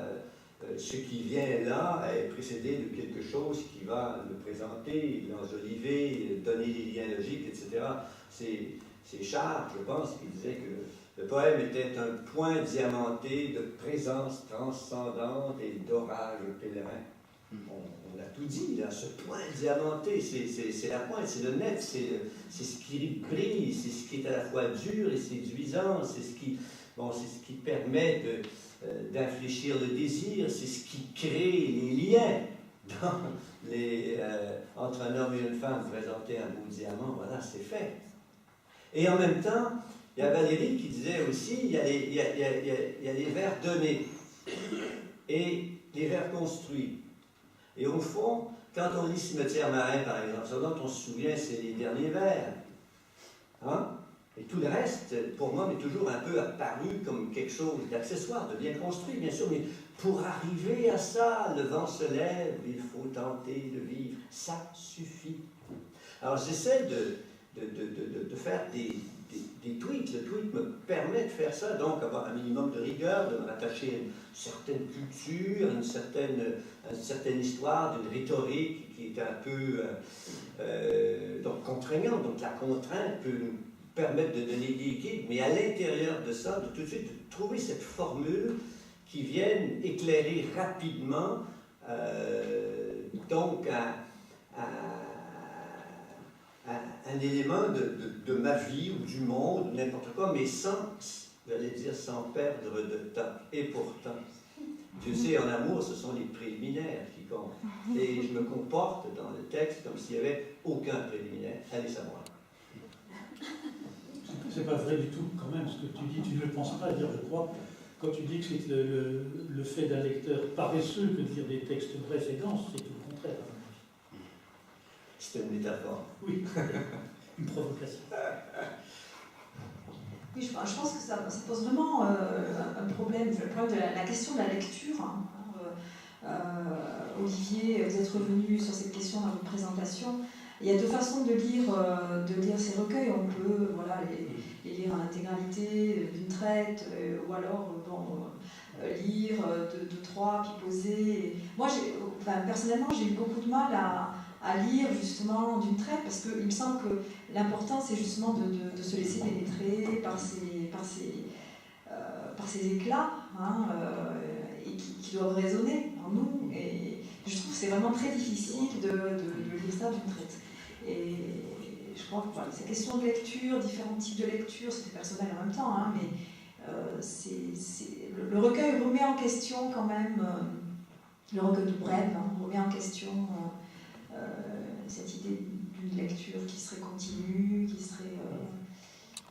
S2: ce qui vient là est précédé de quelque chose qui va le présenter, l'enjoliver, donner des liens logiques, etc. C'est Char, je pense, qui disait que le poème était un point diamanté de présence transcendante et d'orage pèlerin. On a tout dit, là, ce point diamanté, c'est la pointe, c'est le net, c'est ce qui brille, c'est ce qui est à la fois dur et séduisant, c'est ce qui permet d'infléchir le désir, c'est ce qui crée les liens entre un homme et une femme. Présenter un beau diamant, voilà, c'est fait. Et en même temps, il y a Valérie qui disait aussi, il y a les vers donnés et les vers construits. Et au fond, quand on lit Cimetière marin, par exemple, ce dont on se souvient, c'est les derniers vers. Hein? Et tout le reste, pour moi, m'est toujours un peu apparu comme quelque chose d'accessoire, de bien construit, bien sûr, mais pour arriver à ça, le vent se lève, il faut tenter de vivre. Ça suffit. Alors, j'essaie de faire des des tweets. Le tweet me permet de faire ça, donc avoir un minimum de rigueur, de me rattacher à une certaine culture, à une certaine histoire, d'une rhétorique qui est un peu donc contraignante. Donc la contrainte peut nous permettre de donner des guides, mais à l'intérieur de ça, de tout de suite de trouver cette formule qui vienne éclairer rapidement donc un élément de ma vie ou du monde, n'importe quoi, mais sans perdre de temps. Et pourtant, Dieu sait, en amour, ce sont les préliminaires qui comptent. Et je me comporte dans le texte comme s'il n'y avait aucun préliminaire. Allez savoir.
S5: C'est pas vrai du tout, quand même, ce que tu dis, tu ne le penses pas dire, je crois. Quand tu dis que c'est le fait d'un lecteur paresseux que de lire des textes brefs et denses, c'est tout le contraire.
S2: C'est une métaphore.
S5: Oui, une provocation.
S6: Oui, je pense que ça pose vraiment un problème, le problème de la question de la lecture. Olivier, vous êtes revenu sur cette question dans votre présentation. Il y a deux façons de lire ces recueils. On peut les lire en intégralité, d'une traite, ou alors lire deux, trois, puis poser. Moi, personnellement, j'ai eu beaucoup de mal à lire justement d'une traite, parce qu'il me semble que l'important, c'est justement de se laisser pénétrer par ces éclats, et qui doivent résonner en nous. Et je trouve que c'est vraiment très difficile de lire ça d'une traite. Et je crois que ces questions de lecture, différents types de lecture, c'était personnel en même temps, mais le recueil remet en question quand même, le recueil de Brême remet en question cette idée d'une lecture qui serait continue, qui serait...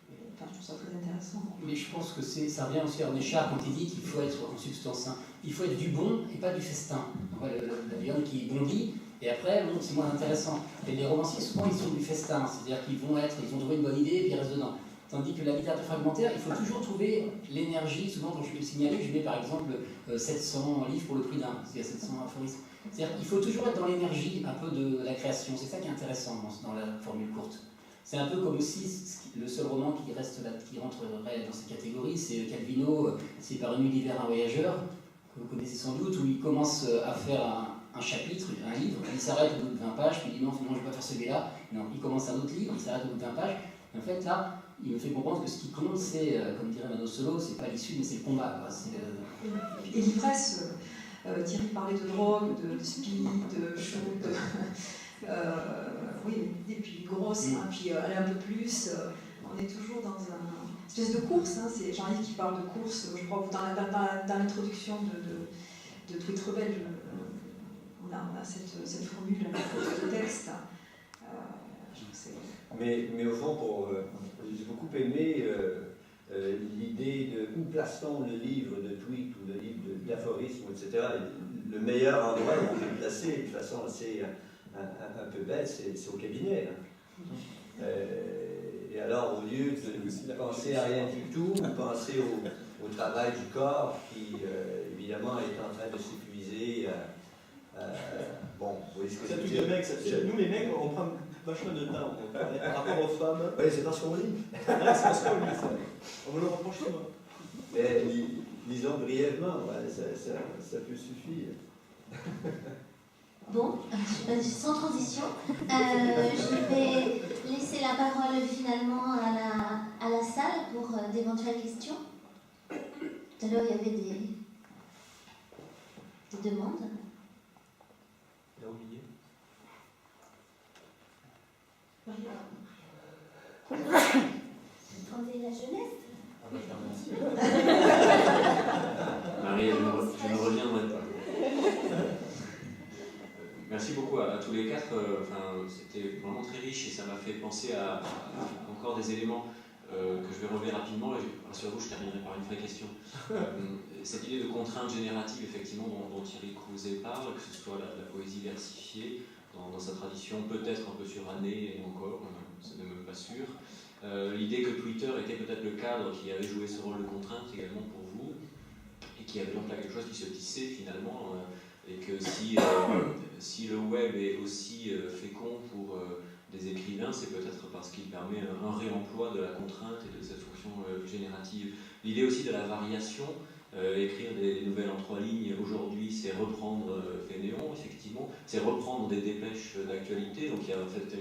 S6: je trouve ça très intéressant.
S1: Mais je pense que ça revient aussi à René Char quand il dit qu'il faut être en substance. Il faut être du bon et pas du festin. La viande qui bondit, et après, bon, c'est moins intéressant. Et les romanciers, souvent, ils sont du festin, c'est-à-dire qu'ils ont trouvé une bonne idée et puis ils restent dedans. Tandis que la littérature fragmentaire, il faut toujours trouver l'énergie. Souvent, quand je vais le signaler, je mets par exemple 700 livres pour le prix d'un, il y a 700 aphorismes. C'est-à-dire qu'il faut toujours être dans l'énergie un peu de la création. C'est ça qui est intéressant dans la formule courte. C'est un peu comme aussi le seul roman qui reste là, qui rentrerait dans cette catégorie, c'est Calvino, c'est par Une nuit d'hiver un voyageur, que vous connaissez sans doute, où il commence à faire un chapitre, un livre, il s'arrête au bout de 20 pages, puis il dit non, finalement je ne vais pas faire celui-là, non, il commence un autre livre, il s'arrête au bout de 20 pages, et en fait là, il me fait comprendre que ce qui compte, c'est, comme dirait Mano Solo, c'est pas l'issue, mais c'est le combat.
S6: Et l'ivresse, Thierry parlait de drogue, de speed, de shoot, oui, et puis grosse, puis aller un peu plus, on est toujours dans une espèce de course, c'est Jean-Yves qui parle de course, je crois que dans l'introduction de Tweet Rebelle, on a cette formule de texte.
S2: Mais au fond, j'ai beaucoup aimé l'idée de où place-t-on le livre de tweet ou le livre d'aphorisme, etc. Le meilleur endroit où on peut le placer, de façon assez un peu bête, c'est au cabinet. Et alors, au lieu de penser à rien du tout, penser au travail du corps qui, évidemment, est en train de s'épuiser. Bon, vous voyez ce que
S3: c'est
S2: je veux
S3: un
S2: dire.
S3: truc de mec, nous les mecs, on prend vachement de temps par rapport aux femmes.
S2: Oui, c'est parce qu'on lit.
S3: C'est parce qu'on lit ça. On me le reproche souvent.
S2: Mais lisons brièvement, ouais, ça peut suffire.
S7: Bon, sans transition, je vais laisser la parole finalement à la salle pour d'éventuelles questions. Tout à l'heure, il y avait des demandes.
S2: T'as oublié?
S7: Attendez la jeunesse.
S8: Marie, je ne reviendrai pas. Merci beaucoup à tous les quatre. C'était vraiment très riche et ça m'a fait penser à encore des éléments que je vais relever rapidement. Rassurez-vous, je terminerai par une vraie question. Cette idée de contrainte générative, effectivement, dont Thierry Crouzet parle, que ce soit la poésie versifiée, dans sa tradition peut-être un peu surannée et encore, c'est même pas sûr. L'idée que Twitter était peut-être le cadre qui avait joué ce rôle de contrainte également pour vous, et qui avait donc là quelque chose qui se tissait finalement, et que si le web est aussi fécond pour des écrivains bien, c'est peut-être parce qu'il permet un réemploi de la contrainte et de cette fonction générative. L'idée aussi de la variation, écrire des nouvelles en 3 lignes, aujourd'hui, c'est reprendre Fénéon, effectivement, c'est reprendre des dépêches d'actualité, donc il y a en fait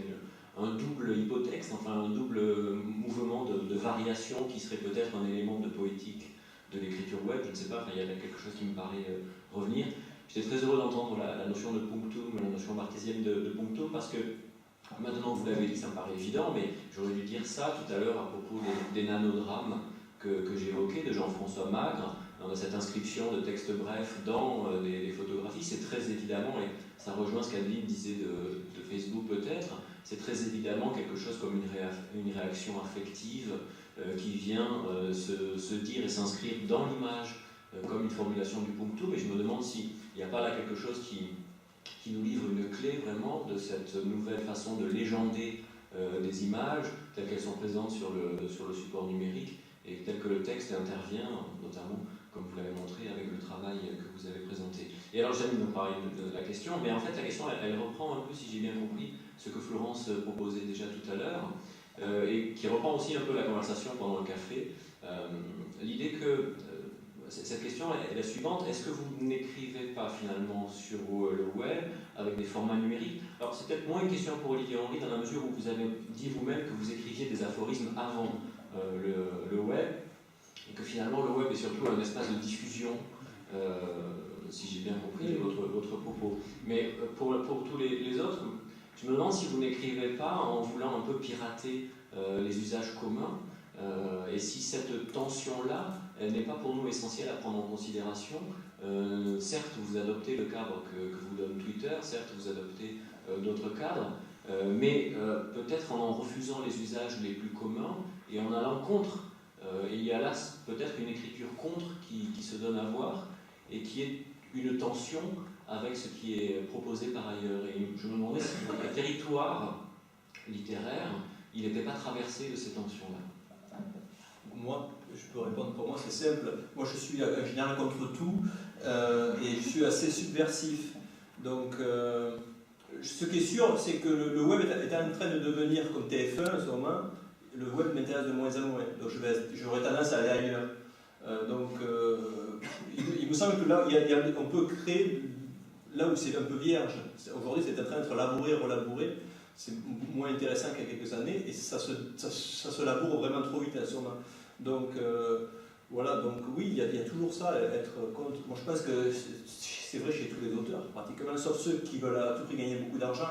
S8: un double hypotexte, enfin un double mouvement de variation qui serait peut-être un élément de poétique de l'écriture web, je ne sais pas, enfin, il y avait quelque chose qui me paraît revenir. J'étais très heureux d'entendre la notion de punctum, la notion martésienne de punctum, parce que maintenant vous l'avez dit, ça me paraît évident, mais j'aurais dû dire ça tout à l'heure à propos des nanodrames que j'évoquais, de Jean-François Magre, dans cette inscription de textes brefs dans des photographies. C'est très évidemment, et ça rejoint ce qu'Adeline disait de Facebook peut-être, c'est très évidemment quelque chose comme une réaction affective qui vient se dire et s'inscrire dans l'image comme une formulation du punctum, mais je me demande s'il n'y a pas là quelque chose qui nous livre une clé vraiment de cette nouvelle façon de légender des images telles qu'elles sont présentes sur le support numérique et tel que le texte intervient, notamment comme vous l'avez montré avec le travail que vous avez présenté. Et alors j'aime nous parler de la question, mais en fait la question elle reprend un peu, si j'ai bien compris, ce que Florence proposait déjà tout à l'heure, et qui reprend aussi un peu la conversation pendant le café. L'idée que cette question est la suivante: est-ce que vous n'écrivez pas finalement sur le web avec des formats numériques? Alors c'est peut-être moins une question pour Olivier Henry, dans la mesure où vous avez dit vous-même que vous écriviez des aphorismes avant le web, et que finalement le web est surtout un espace de diffusion, si j'ai bien compris votre propos. Mais pour tous les autres, je me demande si vous n'écrivez pas en voulant un peu pirater les usages communs, et si cette tension-là, elle n'est pas pour nous essentielle à prendre en considération. Certes, vous adoptez le cadre que vous donne Twitter, certes, vous adoptez d'autres cadres, mais peut-être en refusant les usages les plus communs et en allant contre. Il y a là peut-être une écriture contre qui se donne à voir et qui est une tension avec ce qui est proposé par ailleurs. Et je me demandais si votre territoire littéraire, il n'était pas traversé de ces tensions-là.
S3: Moi, je peux répondre pour moi, c'est simple. Moi, je suis un général contre tout et je suis assez subversif. Donc, ce qui est sûr, c'est que le web est en train de devenir comme TF1 en ce moment. Le web m'intéresse de moins en moins. Donc, j'aurais tendance à aller ailleurs. Il me semble que là, on peut créer là où c'est un peu vierge. Aujourd'hui, c'est en train d'être labouré, relabouré. C'est moins intéressant qu'il y a quelques années et ça se laboure vraiment trop vite en ce moment. Donc voilà, donc oui, il y a toujours ça, être contre. Moi je pense que c'est vrai chez tous les auteurs, pratiquement, sauf ceux qui veulent à tout prix gagner beaucoup d'argent,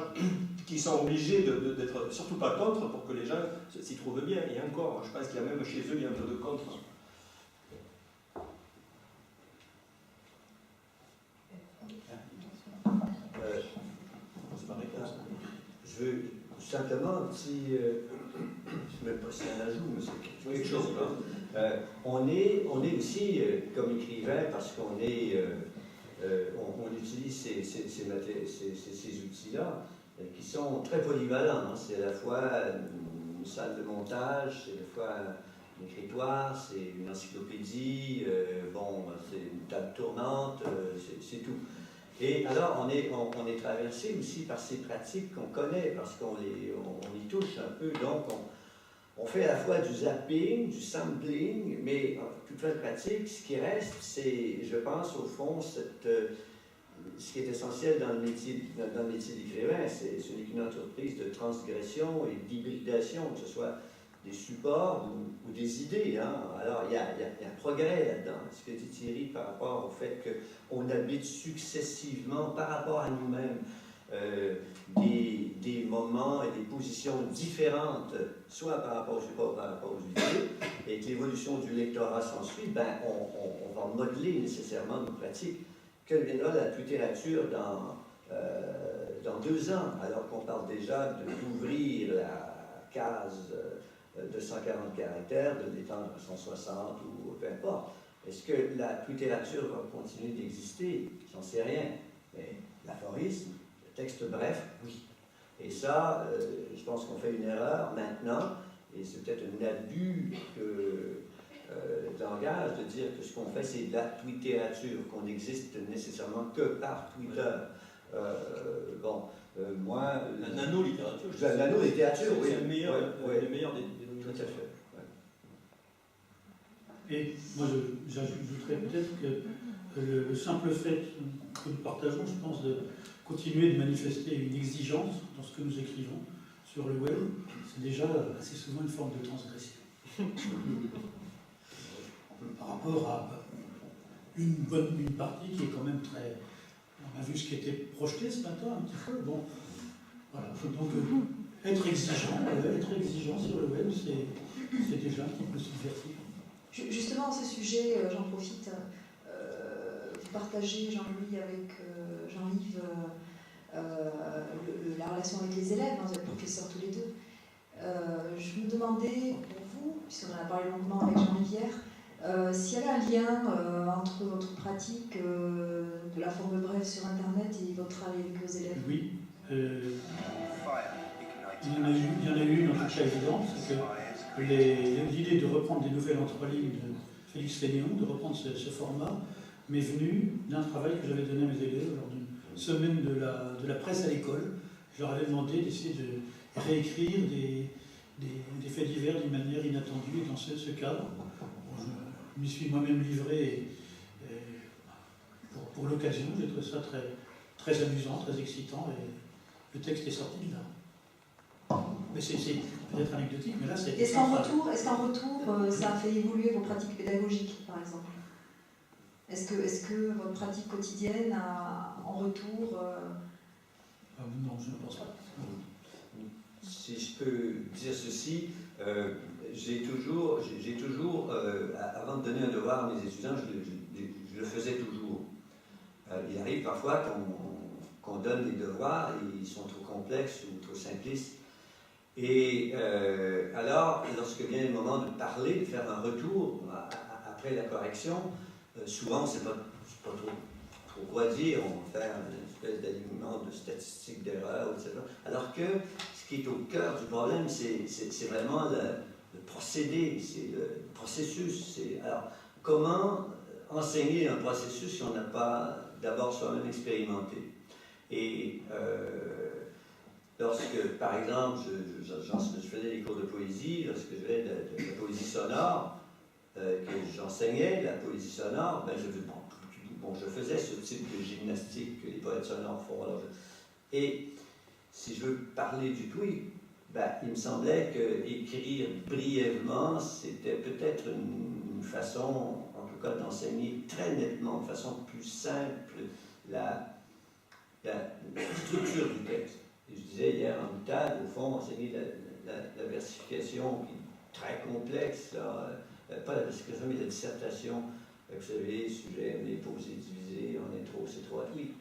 S3: qui sont obligés d'être surtout pas contre pour que les gens s'y trouvent bien. Et encore, je pense qu'il y a même chez eux, il y a un peu de contre.
S2: Je veux simplement, si je ne sais pas si un ajout, mais c'est quelque chose. On est aussi comme écrivain parce qu'on utilise ces outils-là qui sont très polyvalents. Hein. C'est à la fois une salle de montage, c'est à la fois un écritoire, c'est une encyclopédie, c'est une table tournante, c'est tout. Et alors, on est traversé aussi par ces pratiques qu'on connaît, parce qu'on y touche un peu. Donc, on fait à la fois du zapping, du sampling, mais en toute fin de pratique, ce qui reste, c'est, je pense, au fond, ce qui est essentiel dans le métier d'écrivain, ce n'est qu'une entreprise de transgression et d'hybridation, que ce soit des supports ou des idées. Hein. Alors, il y a un progrès là-dedans. Ce que dit Thierry par rapport au fait qu'on habite successivement, par rapport à nous-mêmes, des moments et des positions différentes, soit par rapport au support, par rapport aux idées, et que l'évolution du lectorat s'ensuit, on va modeler nécessairement nos pratiques. Que viendra la littérature dans 2 ans, alors qu'on parle déjà d'ouvrir la case de 140 caractères, de l'étendre à 160 ou peu importe. Est-ce que la littérature va continuer d'exister? J'en sais rien. Mais l'aphorisme, le texte bref, oui. Et ça, je pense qu'on fait une erreur maintenant, et c'est peut-être un abus de langage de dire que ce qu'on fait, c'est de la littérature, qu'on n'existe nécessairement que par Twitter. moi...
S3: La nano-littérature.
S2: La nano-littérature, oui.
S3: C'est le meilleur,
S2: Ouais.
S3: le meilleur des
S2: Tout à
S3: nominations.
S2: fait. Ouais.
S5: Et moi, j'ajouterais peut-être que le simple fait que nous partageons, je pense, de continuer de manifester une exigence dans ce que nous écrivons sur le web, c'est déjà assez souvent une forme de transgression. Par rapport à une partie qui est quand même très... On a vu ce qui était projeté ce matin un petit peu. Bon, voilà. Donc, être exigeant sur le web, c'est déjà un petit peu subversif.
S6: Justement, à ce sujet, j'en profite. Vous partagez, Jean-Louis, avec Jean-Yves, la relation avec les élèves, hein, vous êtes professeurs tous les deux. Je me demandais, pour vous, puisqu'on en a parlé longuement avec Jean-Yves hier, s'il y avait un lien entre votre pratique de la forme brève sur Internet et votre travail avec vos élèves.
S5: Oui. Il y en a eu une en toute cas évidente, c'est que l'idée de reprendre des nouvelles en 3 lignes de Félix Fénéon, de reprendre ce format, m'est venue d'un travail que j'avais donné à mes élèves lors d'une semaine de la presse à l'école. Je leur avais demandé d'essayer de réécrire des faits divers d'une manière inattendue, et dans ce cadre, je m'y suis moi-même livré pour l'occasion. J'ai trouvé ça très, très amusant, très excitant, et le texte est sorti de là. Mais c'est peut-être anecdotique, mais là c'est...
S6: Est-ce qu'en retour, ça a fait évoluer vos pratiques pédagogiques, par exemple? Est-ce que votre pratique quotidienne a en retour...
S5: Non, je ne pense pas.
S2: Si je peux dire ceci, j'ai toujours avant de donner un devoir à mes étudiants, je le faisais toujours. Il arrive parfois qu'on donne des devoirs et ils sont trop complexes ou trop simplistes. Et alors, lorsque vient le moment de parler, de faire un retour après la correction, souvent, c'est pas trop quoi dire, on va faire une espèce d'alignement de statistiques d'erreurs, etc. Alors que ce qui est au cœur du problème, c'est vraiment le procédé, c'est le processus. Alors, comment enseigner un processus si on n'a pas d'abord soi-même expérimenté? Et lorsque, par exemple, je faisais des cours de poésie, lorsque je faisais de la poésie sonore, que j'enseignais la poésie sonore, ben je faisais ce type de gymnastique que les poètes sonores font. Et si je veux parler du tweet, ben, il me semblait qu'écrire brièvement, c'était peut-être une façon, en tout cas, d'enseigner très nettement, de façon plus simple, la structure du texte. Et je disais hier en boutade, au fond, enseigner la versification qui est très complexe, là, pas la versification, mais la dissertation. Vous savez, sujet, mais posé, divisé, en intro, c'est 3 tweets.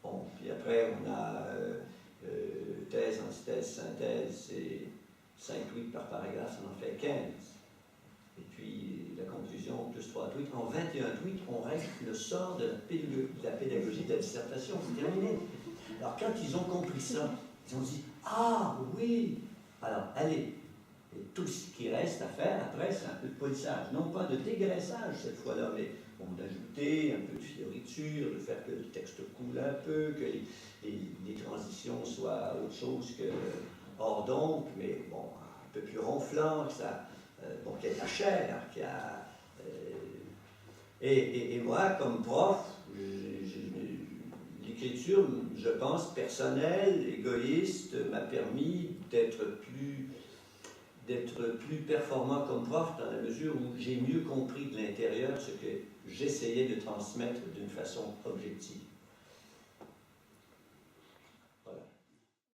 S2: Bon, puis après, on a thèse, antithèse, synthèse, c'est 5 tweets par paragraphe, ça en fait 15. Et puis, la conclusion, plus 3 tweets. En 21 tweets, on règle le sort de la pédagogie de la dissertation. C'est terminé. Alors, quand ils ont compris ça, ils ont dit « Ah, oui! Alors, allez! » Et tout ce qui reste à faire après, c'est un peu de polissage. Non pas de dégraissage cette fois-là, mais bon, d'ajouter un peu de fioriture, de faire que le texte coule un peu, que les transitions soient autre chose que hors d'onde, mais bon, un peu plus ronflant, que ça, bon, qu'il y ait de la chair, qu'il y a... Et moi, comme prof, l'écriture, je pense, personnelle, égoïste, m'a permis d'être plus performant comme prof dans la mesure où j'ai mieux compris de l'intérieur ce que j'essayais de transmettre d'une façon objective.